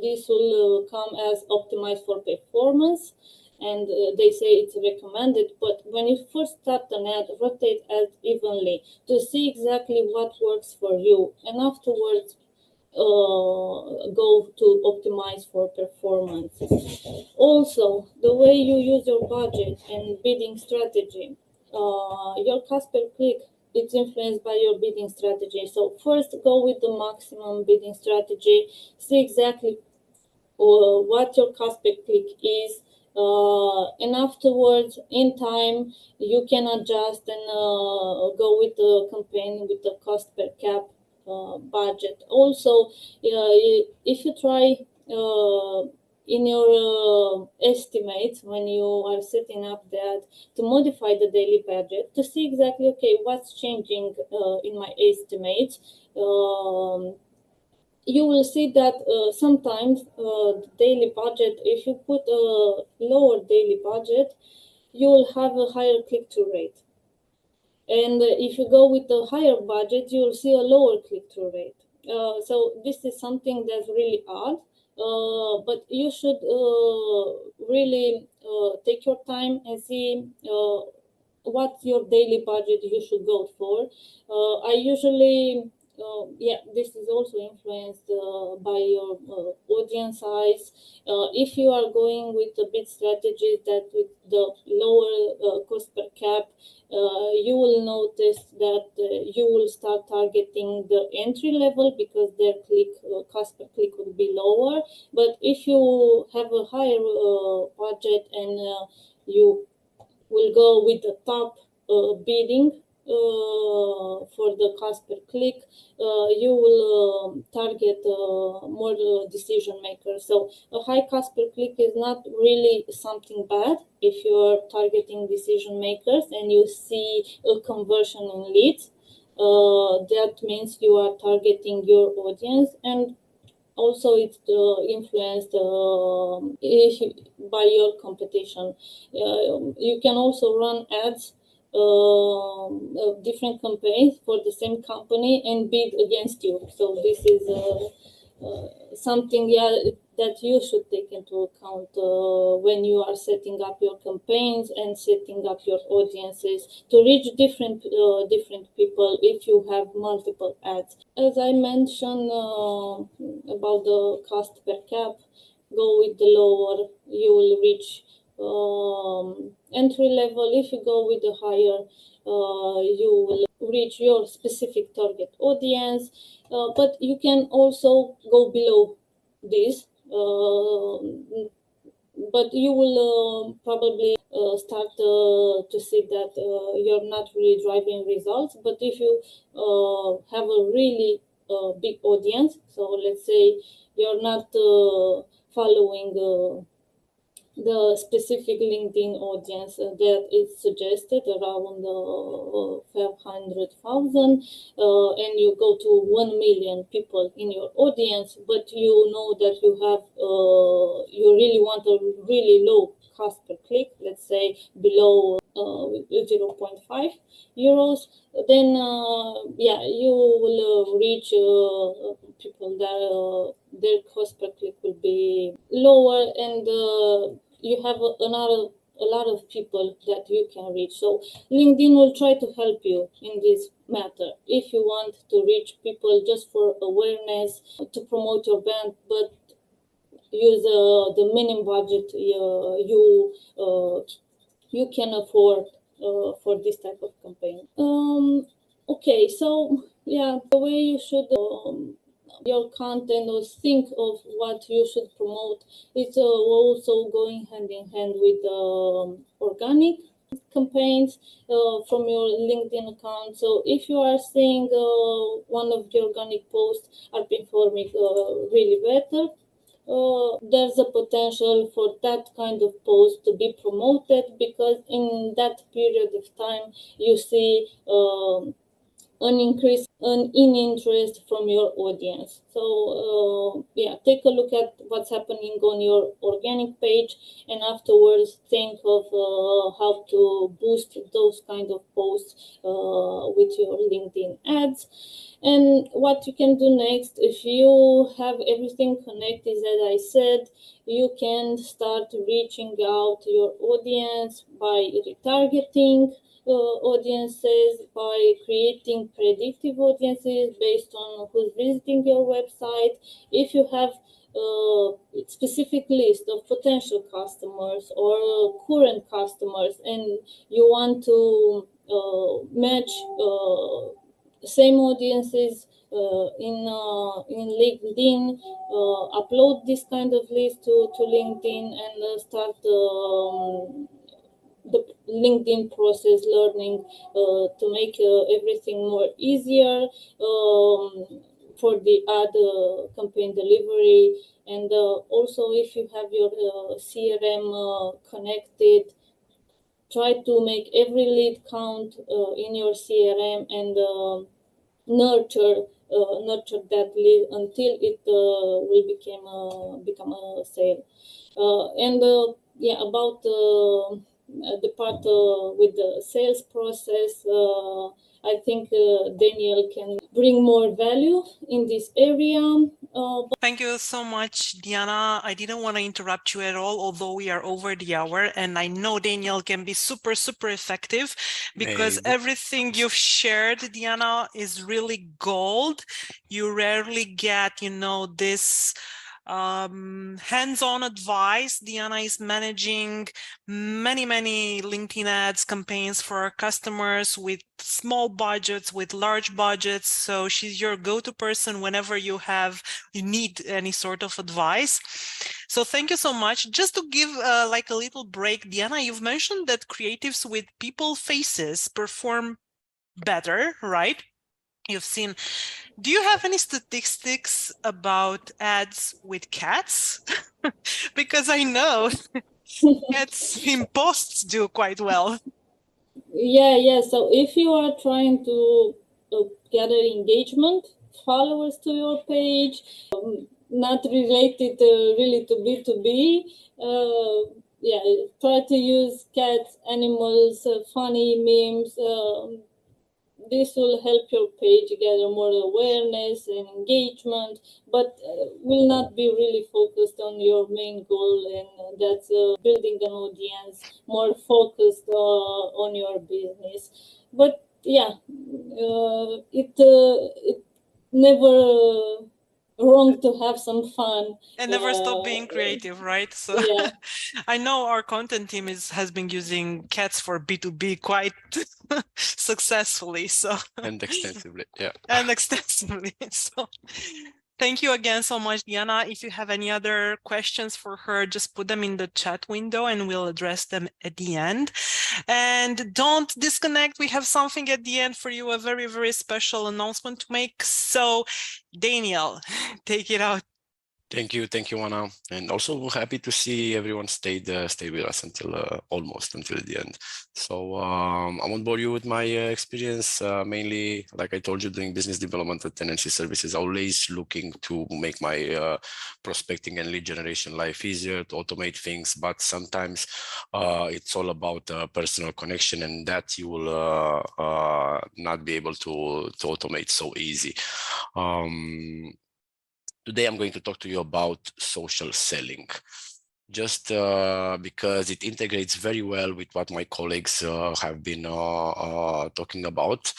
this will come as optimized for performance, and they say it's recommended, but when you first start an ad, rotate ads evenly to see exactly what works for you, and afterwards go to optimize for performance. Also, the way you use your budget and bidding strategy, your cost per click, it's influenced by your bidding strategy. So first go with the maximum bidding strategy, see exactly what your cost per click is, and afterwards, in time, you can adjust and go with the campaign with the cost per cap budget. Also, if you try in your estimates when you are setting up that to modify the daily budget to see exactly, okay, what's changing in my estimates. You will see that sometimes the daily budget, if you put a lower daily budget, you will have a higher click-through rate. And if you go with a higher budget, you will see a lower click-through rate. So this is something that's really odd, but you should really take your time and see what your daily budget you should go for. I usually, this is also influenced by your audience size. If you are going with a bid strategy that with the lower cost per cap, you will notice that you will start targeting the entry level because their cost per click will be lower. But if you have a higher budget and you will go with the top bidding for the cost per click, you will target more decision makers. So a high cost per click is not really something bad if you are targeting decision makers and you see a conversion in leads. That means you are targeting your audience, and also it's influenced by your competition. You can also run ads, different campaigns for the same company and bid against you. So this is something, that you should take into account when you are setting up your campaigns and setting up your audiences to reach different people if you have multiple ads. As I mentioned about the cost per cap, go with the lower, you will reach entry level. If you go with the higher, you will reach your specific target audience, but you can also go below this, but you will probably start to see that you're not really driving results. But if you have a really big audience, so let's say you're not following the specific LinkedIn audience that is suggested around 500,000, and you go to 1 million people in your audience, but you know that you have you really want a really low cost per click, let's say below 0.5 euros, then you will reach people that their cost per click will be lower, and you have a lot of people that you can reach. So LinkedIn will try to help you in this matter if you want to reach people just for awareness, to promote your brand, but use the minimum budget you can afford for this type of campaign. Okay, so the way you should your content or think of what you should promote, it's also going hand in hand with organic campaigns from your LinkedIn account. So if you are seeing one of the organic posts are performing really better, there's a potential for that kind of post to be promoted, because in that period of time you see an increase in interest from your audience. So take a look at what's happening on your organic page, and afterwards think of how to boost those kind of posts with your LinkedIn ads. And what you can do next, if you have everything connected, as I said, you can start reaching out to your audience by retargeting audiences, by creating predictive audiences based on who's visiting your website. If you have a specific list of potential customers or current customers and you want to match same audiences in LinkedIn, upload this kind of list to LinkedIn and start the LinkedIn process, learning to make everything more easier for the ad campaign delivery. And also, if you have your CRM connected, try to make every lead count in your CRM and nurture that lead until it will become a sale. And yeah, about the part with the sales process, I think Daniel can bring more value in this area. Thank you so much, Diana. I didn't want to interrupt you at all, although we are over the hour. And I know Daniel can be super, super effective because Maybe. everything you've shared, Diana, is really gold. You rarely get, this hands-on advice. Diana is managing many LinkedIn ads campaigns for our customers with small budgets, with large budgets. So she's your go-to person whenever you need any sort of advice. So thank you so much. Just to give like a little break, Diana, you've mentioned that creatives with people faces perform better, right? You've seen. Do you have any statistics about ads with cats? Because I know cats in posts do quite well. Yeah. So if you are trying to gather engagement, followers to your page, not related really to B2B, yeah, try to use cats, animals, funny memes. This will help your page gather more awareness and engagement, but will not be really focused on your main goal, and that's building an audience more focused on your business. But yeah, it never wrong to have some fun And never stop being creative, right? So yeah. I know our content team has been using cats for B2B quite successfully. So And extensively, yeah. And extensively. So thank you again so much, Diana. If you have any other questions for her, just put them in the chat window and we'll address them at the end. And don't disconnect. We have something at the end for you, a very, very special announcement to make. So Daniel, take it out. Thank you, Anna, and also happy to see everyone stayed with us until almost until the end. So I won't bore you with my experience. Mainly, like I told you, doing business development at Tendenci Services, always looking to make my prospecting and lead generation life easier, to automate things. But sometimes it's all about personal connection, and that you will not be able to automate so easy. Today, I'm going to talk to you about social selling, just because it integrates very well with what my colleagues have been talking about.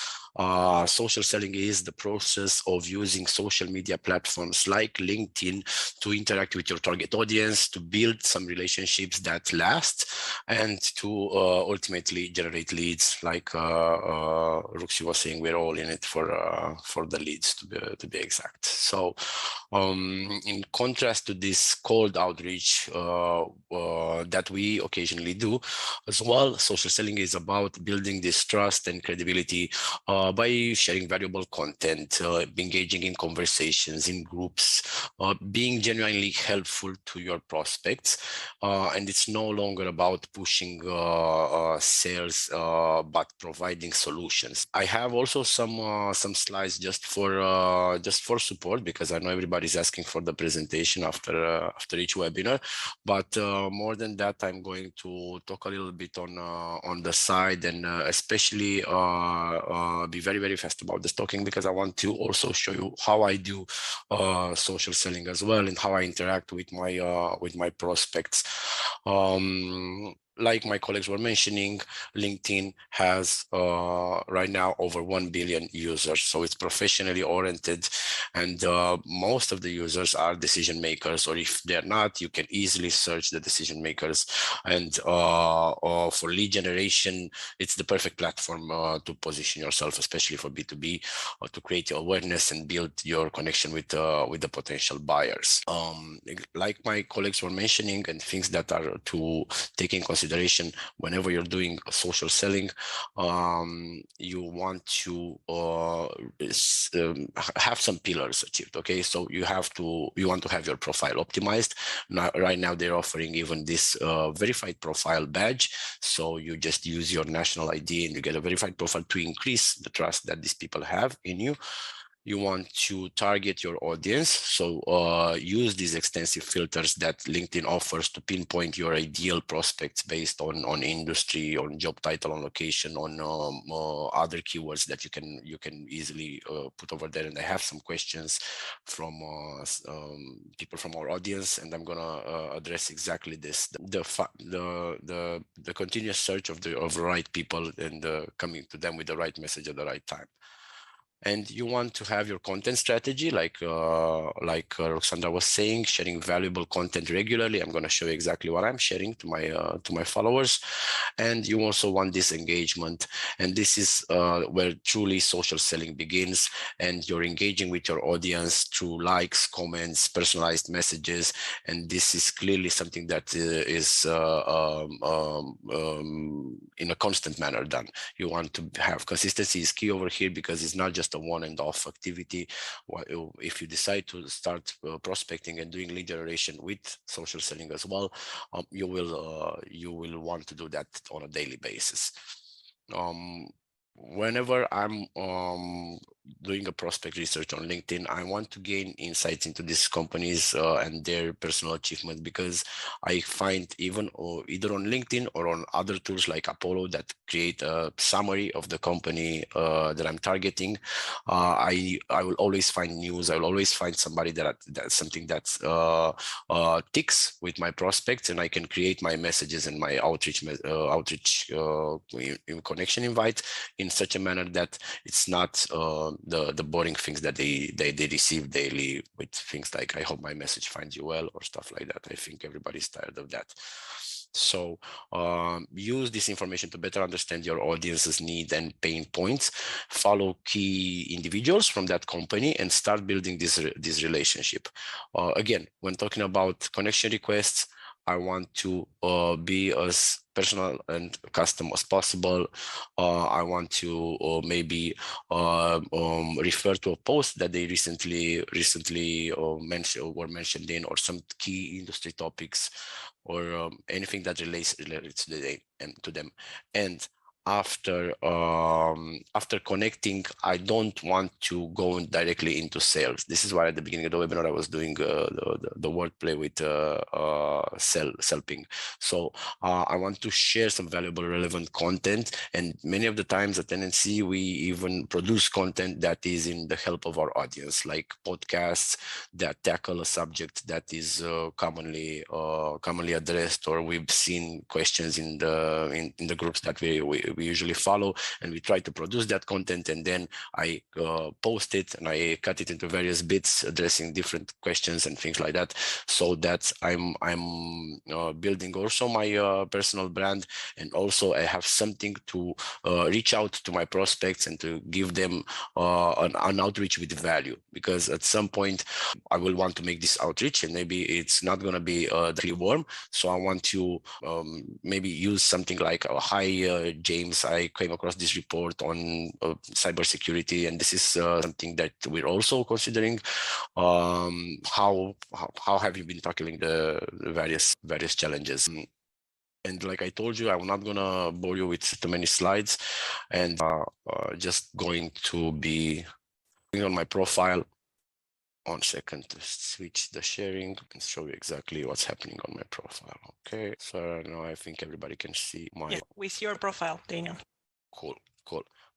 Social selling is the process of using social media platforms like LinkedIn to interact with your target audience, to build some relationships that last, and to ultimately generate leads. Like Ruxi was saying, we're all in it for the leads, to be exact. So in contrast to this cold outreach that we occasionally do as well, social selling is about building this trust and credibility by sharing valuable content, engaging in conversations, in groups, being genuinely helpful to your prospects. And it's no longer about pushing sales, but providing solutions. I have also some slides just for support, because I know everybody's asking for the presentation after each webinar. But more than that, I'm going to talk a little bit on the side, and especially be very, very fast about this talking, because I want to also show you how I do social selling as well, and how I interact with my prospects. Like my colleagues were mentioning, LinkedIn has right now over 1 billion users, so it's professionally oriented, and most of the users are decision makers, or if they're not, you can easily search the decision makers. And for lead generation, it's the perfect platform to position yourself, especially for B2B, or to create awareness and build your connection with the potential buyers. Like my colleagues were mentioning, and things that are to take in consideration consideration whenever you're doing social selling. You want to have some pillars achieved. Okay, so you want to have your profile optimized. Now, right now they're offering even this verified profile badge. So you just use your national ID and you get a verified profile to increase the trust that these people have in you. You want to target your audience, so use these extensive filters that LinkedIn offers to pinpoint your ideal prospects based on industry, on job title, on location, on other keywords that you can easily put over there. And I have some questions from people from our audience, and I'm gonna address exactly this: the continuous search of the right people and coming to them with the right message at the right time. And you want to have your content strategy, like Ruxandra was saying, sharing valuable content regularly. I'm going to show you exactly what I'm sharing to my followers. And you also want this engagement, and this is where truly social selling begins. And you're engaging with your audience through likes, comments, personalized messages, and this is clearly something that is in a constant manner done. You want to have consistency is key over here, because it's not just a one and off activity. If you decide to start prospecting and doing lead generation with social selling as well, you will want to do that on a daily basis. Whenever I'm doing a prospect research on LinkedIn, I want to gain insights into these companies and their personal achievements, because I find even either on LinkedIn or on other tools like Apollo that create a summary of the company that I'm targeting, I will always find news. I will always find somebody that's something that ticks with my prospects, and I can create my messages and my outreach connection invite in such a manner that it's not the boring things that they receive daily with things like, I hope my message finds you well, or stuff like that. I think everybody's tired of that. So use this information to better understand your audience's need and pain points, follow key individuals from that company, and start building this relationship. Again, when talking about connection requests, I want to be as personal and custom as possible. I want to maybe refer to a post that they recently were mentioned in, or some key industry topics, or anything that relates to them. And after connecting, I don't want to go directly into sales. This is why at the beginning of the webinar I was doing the wordplay with selling. So I want to share some valuable, relevant content, and many of the times at NNC we even produce content that is in the help of our audience, like podcasts that tackle a subject that is commonly addressed, or we've seen questions in the groups that we usually follow, and we try to produce that content, and then I post it and I cut it into various bits addressing different questions and things like that, so that I'm building also my personal brand, and also I have something to reach out to my prospects and to give them an outreach with value, because at some point I will want to make this outreach, and maybe it's not going to be daily warm. So I want to maybe use something like, hi James, I came across this report on cybersecurity, and this is something that we're also considering. How have you been tackling the various challenges? And like I told you, I'm not gonna bore you with too many slides, and just going to be on my profile. 1 second to switch the sharing and show you exactly what's happening on my profile. Okay, so now I think everybody can see my with your profile, Daniel. Cool.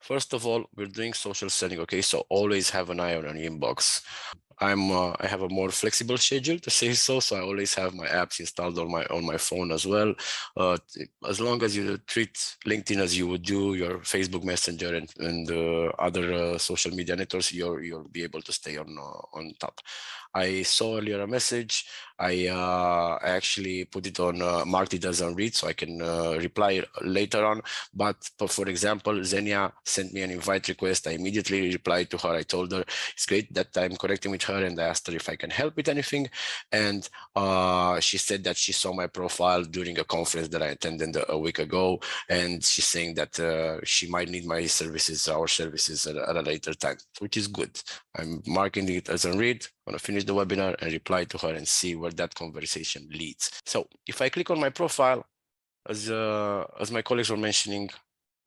First of all, we're doing social selling. Okay, so always have an eye on your inbox. I have a more flexible schedule, to say so. So I always have my apps installed on my phone as well. As long as you treat LinkedIn as you would do your Facebook Messenger and other social media networks, you'll be able to stay on top. I saw earlier a message. I actually put it on marked it doesn't read, so I can reply later on. But for example, Xenia sent me an invite request. I immediately replied to her. I told her it's great that I'm connecting with her, and I asked her if I can help with anything. And she said that she saw my profile during a conference that I attended a week ago, and she's saying that she might need my services, our services, at a later time, which is good. I'm marking it as a read. I'm going to finish the webinar and reply to her and see where that conversation leads. So if I click on my profile, as my colleagues were mentioning,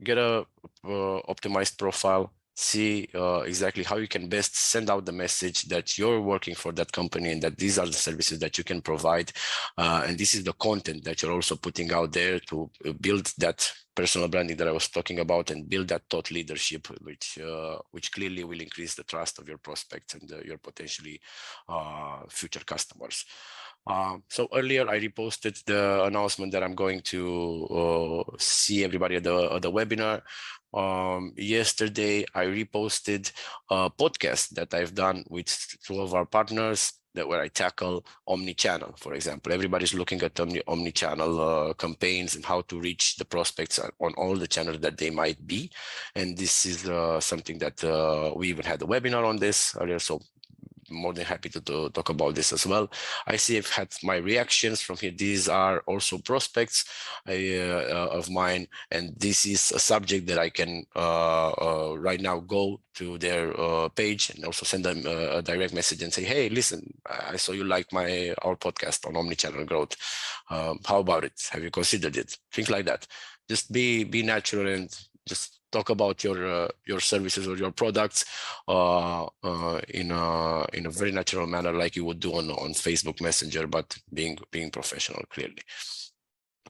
get a optimized profile, see exactly how you can best send out the message that you're working for that company and that these are the services that you can provide. And this is the content that you're also putting out there to build that personal branding that I was talking about and build that thought leadership, which clearly will increase the trust of your prospects and your potentially future customers. So earlier I reposted the announcement that I'm going to see everybody at the webinar. Yesterday I reposted a podcast that I've done with two of our partners where I tackle omni-channel, for example. Everybody's looking at omni-channel campaigns and how to reach the prospects on all the channels that they might be. And this is something that we even had a webinar on this earlier, so more than happy to talk about this as well. I see I've had my reactions from here. These are also prospects of mine, and this is a subject that I can right now go to their page and also send them a direct message and say, hey, listen, I saw you liked our podcast on omnichannel growth. How about it? Have you considered it? Things like that. Just be natural and just talk about your services or your products in a very natural manner, like you would do on Facebook Messenger, but being professional, clearly.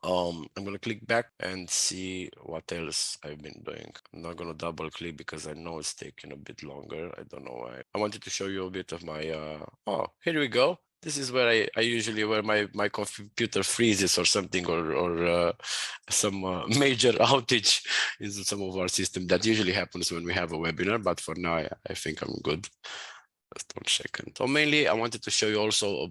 I'm going to click back and see what else I've been doing. I'm not going to double click because I know it's taking a bit longer. I don't know why. I wanted to show you a bit of my, oh, here we go. This is where I usually, where my computer freezes or something, or some major outage in some of our system. That usually happens when we have a webinar, but for now, I think I'm good. Just 1 second. So mainly, I wanted to show you also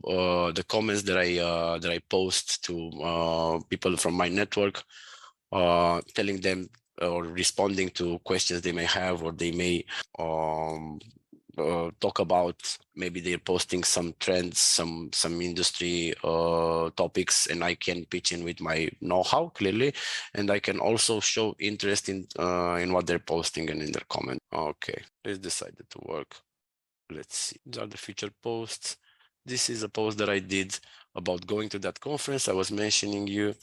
the comments that I post to people from my network, telling them or responding to questions they may have, or they may talk about, maybe they're posting some trends, some industry topics, and I can pitch in with my know-how clearly, and I can also show interest in what they're posting and in their comment. Okay, this decided to work. Let's see. These are the featured posts. This is a post that I did about going to that conference I was mentioning you.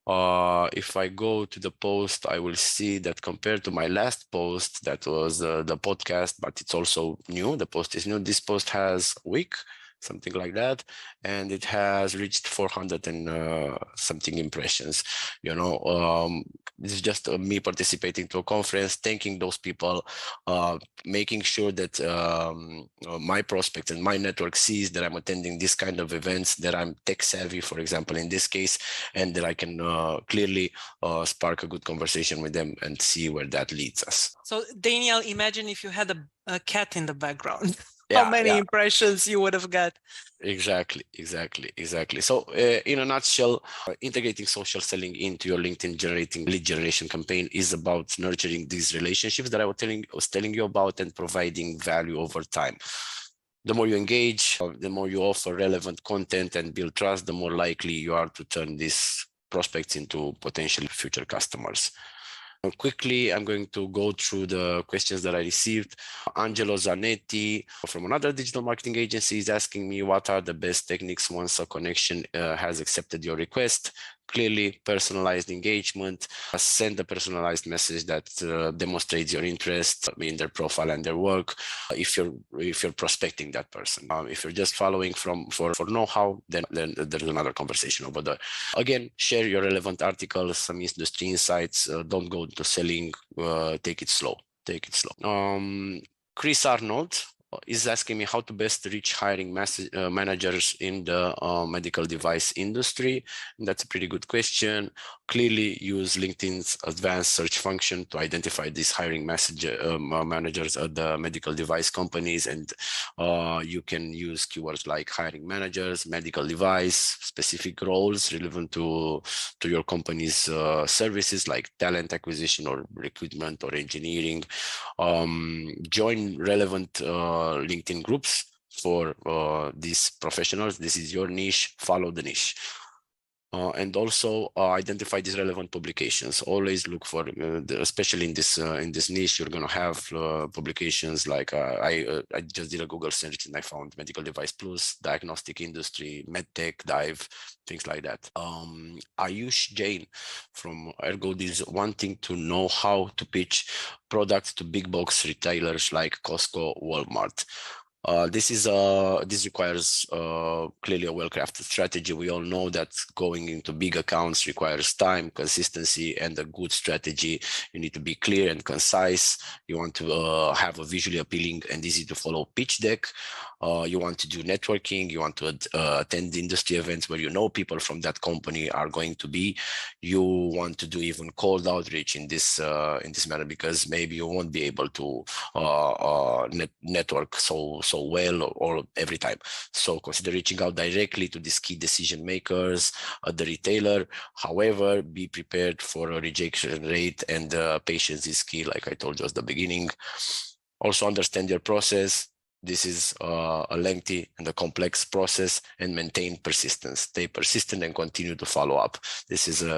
If I go to the post, I will see that compared to my last post, that was the podcast, but it's also new. The post is new. This post has a week, something like that, and it has reached 400 and something impressions. You know, this is just me participating to a conference, thanking those people, making sure that my prospects and my network sees that I'm attending this kind of events, that I'm tech savvy, for example, in this case, and that I can clearly spark a good conversation with them and see where that leads us. So Daniel, imagine if you had a cat in the background. Yeah, how many impressions you would have got. Exactly. So in a nutshell, integrating social selling into your LinkedIn generating lead generation campaign is about nurturing these relationships that I was telling you about and providing value over time. The more you engage, the more you offer relevant content and build trust, the more likely you are to turn these prospects into potential future customers. And quickly, I'm going to go through the questions that I received. Angelo Zanetti from another digital marketing agency is asking me, what are the best techniques once a connection has accepted your request? Clearly, personalized engagement. Send a personalized message that demonstrates your interest in their profile and their work. If you're prospecting that person, if you're just following for know-how, then there's another conversation over there. Again, share your relevant articles, some industry insights. Don't go to selling. Take it slow. Chris Arnold is asking me how to best reach hiring managers in the medical device industry. And that's a pretty good question. Clearly use LinkedIn's advanced search function to identify these hiring managers at the medical device companies. And you can use keywords like hiring managers, medical device, specific roles relevant to your company's services like talent acquisition or recruitment or engineering. Join relevant LinkedIn groups for these professionals. This is your niche, follow the niche. And also identify these relevant publications. Always look for, especially in this niche, you're going to have publications like I just did a Google search and I found Medical Device Plus, Diagnostic Industry, MedTech, Dive, things like that. Ayush Jain from Ergo is wanting to know how to pitch products to big box retailers like Costco, Walmart. This requires clearly a well-crafted strategy. We all know that going into big accounts requires time, consistency, and a good strategy. You need to be clear and concise. You want to have a visually appealing and easy to follow pitch deck. You want to do networking. You want to attend industry events where you know people from that company are going to be. You want to do even cold outreach in this manner, because maybe you won't be able to network so well or every time. So consider reaching out directly to these key decision makers at the retailer. However, be prepared for a rejection rate, and patience is key, like I told you at the beginning. Also understand your process. This is a lengthy and a complex process, and maintain persistence. Stay persistent and continue to follow up. This is in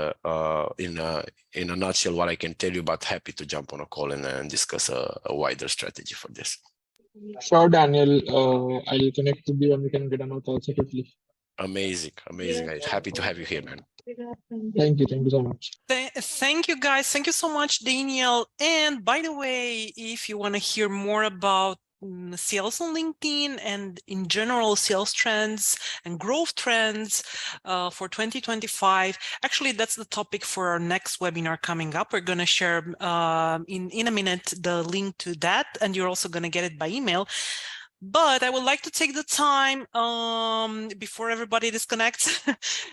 a nutshell what I can tell you, but happy to jump on a call and discuss a wider strategy for this. Sure, Daniel. I'll connect with you and we can get on a call separately. Amazing. Happy to have you here, man. Thank you so much. Thank you, guys. Thank you so much, Daniel. And by the way, if you want to hear more about sales on LinkedIn and in general sales trends and growth trends for 2025, actually that's the topic for our next webinar coming up. We're going to share in a minute the link to that, and you're also going to get it by email. But I would like to take the time before everybody disconnects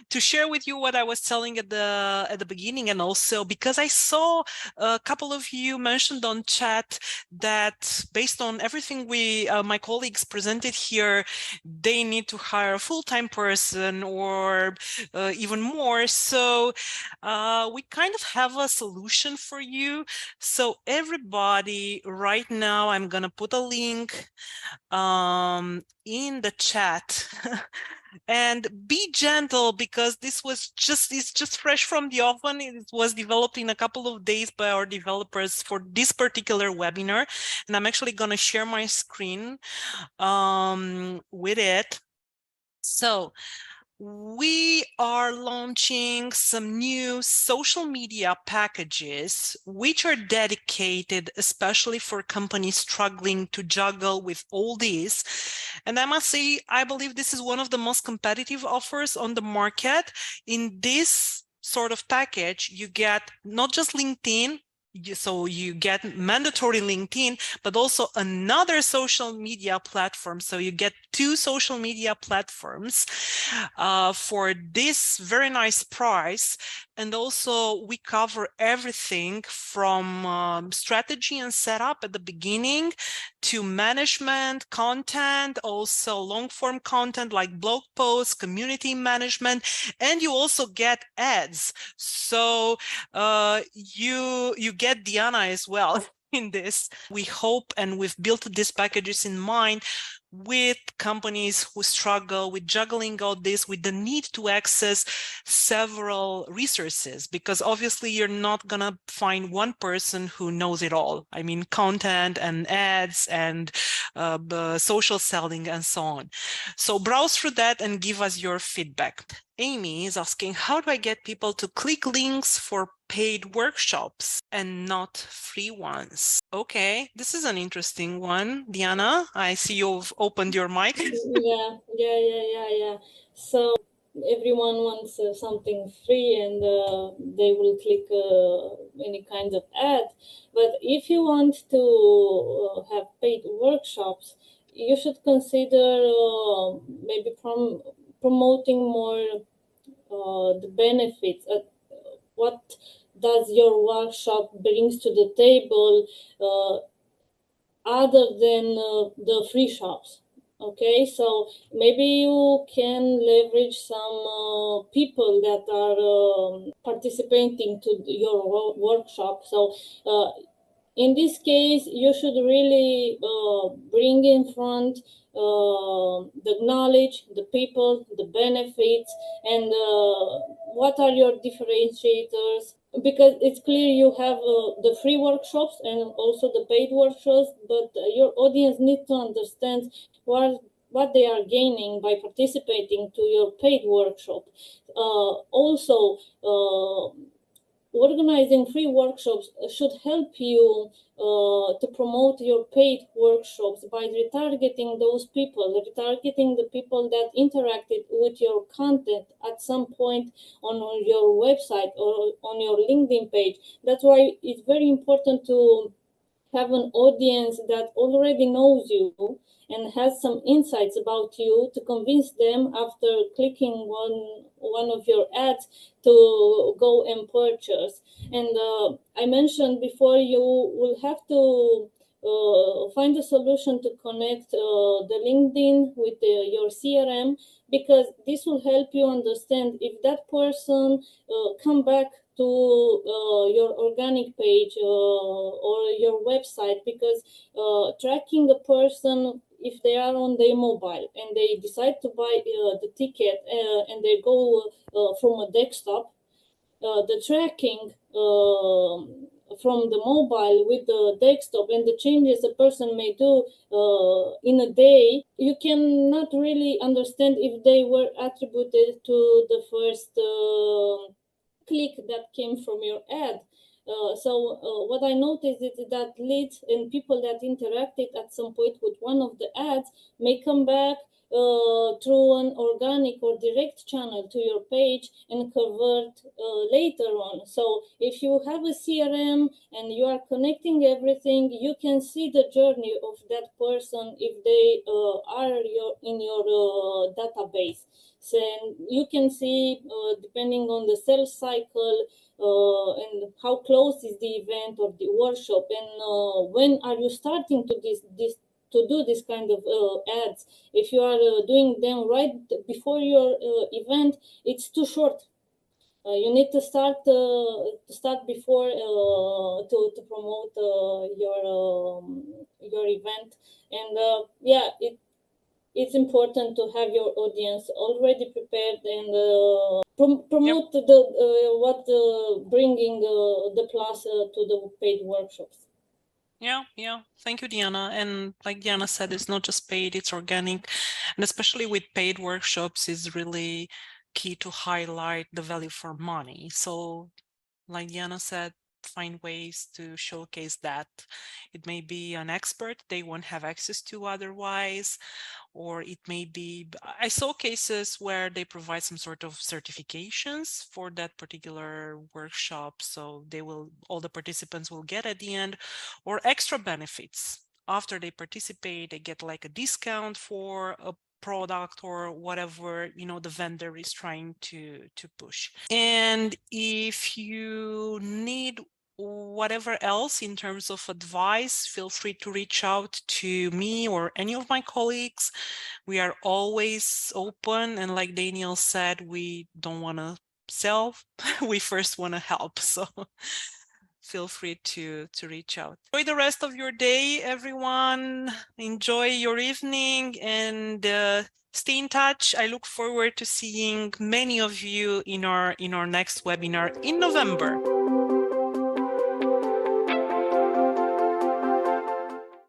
to share with you what I was telling at the beginning, and also because I saw a couple of you mentioned on chat that based on everything my colleagues presented here, they need to hire a full-time person or even more. So we kind of have a solution for you. So everybody, right now, I'm gonna put a link in the chat and be gentle, because it's just fresh from the oven. It was developed in a couple of days by our developers for this particular webinar, and I'm actually going to share my screen with it. So we are launching some new social media packages, which are dedicated especially for companies struggling to juggle with all these. And I must say, I believe this is one of the most competitive offers on the market. In this sort of package, you get not just LinkedIn, so you get mandatory LinkedIn, but also another social media platform. So you get 2 social media platforms for this very nice price. And also we cover everything from strategy and setup at the beginning to management, content, also long form content like blog posts, community management, and you also get ads. So you get Diana as well in this. We hope, and we've built these packages in mind with companies who struggle with juggling all this, with the need to access several resources, because obviously you're not going to find one person who knows it all. I mean, content and ads and social selling and so on. So browse through that and give us your feedback. Amy is asking, how do I get people to click links for paid workshops and not free ones? Okay, this is an interesting one. Diana, I see you've opened your mic. Yeah. So everyone wants something free, and they will click any kind of ad. But if you want to have paid workshops, you should consider maybe promoting more the benefits. What does your workshop brings to the table other than the free shops? Okay, so maybe you can leverage some people that are participating to your workshop. So in this case, you should really bring in front the knowledge, the people, the benefits, and what are your differentiators. Because it's clear you have the free workshops and also the paid workshops, but your audience needs to understand what they are gaining by participating to your paid workshop. Also, organizing free workshops should help you to promote your paid workshops by retargeting those people, retargeting the people that interacted with your content at some point on your website or on your LinkedIn page. That's why it's very important to have an audience that already knows you and has some insights about you to convince them after clicking one of your ads to go and purchase. And I mentioned before, you will have to find a solution to connect the LinkedIn with your CRM, because this will help you understand if that person come back to your organic page or your website, because tracking a person, if they are on their mobile and they decide to buy the ticket and they go from a desktop, the tracking from the mobile with the desktop and the changes a person may do in a day, you cannot really understand if they were attributed to the first click that came from your ad. So what I noticed is that leads and people that interacted at some point with one of the ads may come back through an organic or direct channel to your page and convert later on. So if you have a CRM and you are connecting everything, you can see the journey of that person if they are in your database. So you can see, depending on the sales cycle and how close is the event or the workshop, and when are you starting to do this kind of ads. If you are doing them right before your event, it's too short. You need to start before to promote your event, and yeah, it's important to have your audience already prepared and promote bringing the plus to the paid workshops. Yeah. Thank you, Diana. And like Diana said, it's not just paid, it's organic. And especially with paid workshops, is really key to highlight the value for money. So like Diana said, find ways to showcase that. It may be an expert they won't have access to otherwise, or it may be, I saw cases where they provide some sort of certifications for that particular workshop. So all the participants will get at the end, or extra benefits. After they participate, they get like a discount for a product or whatever, the vendor is trying to push. And if you need whatever else in terms of advice, feel free to reach out to me or any of my colleagues. We are always open, and like Daniel said, we don't want to sell, we first want to help. So feel free to reach out. Enjoy the rest of your day, everyone. Enjoy your evening, and stay in touch. I look forward to seeing many of you in our next webinar in November.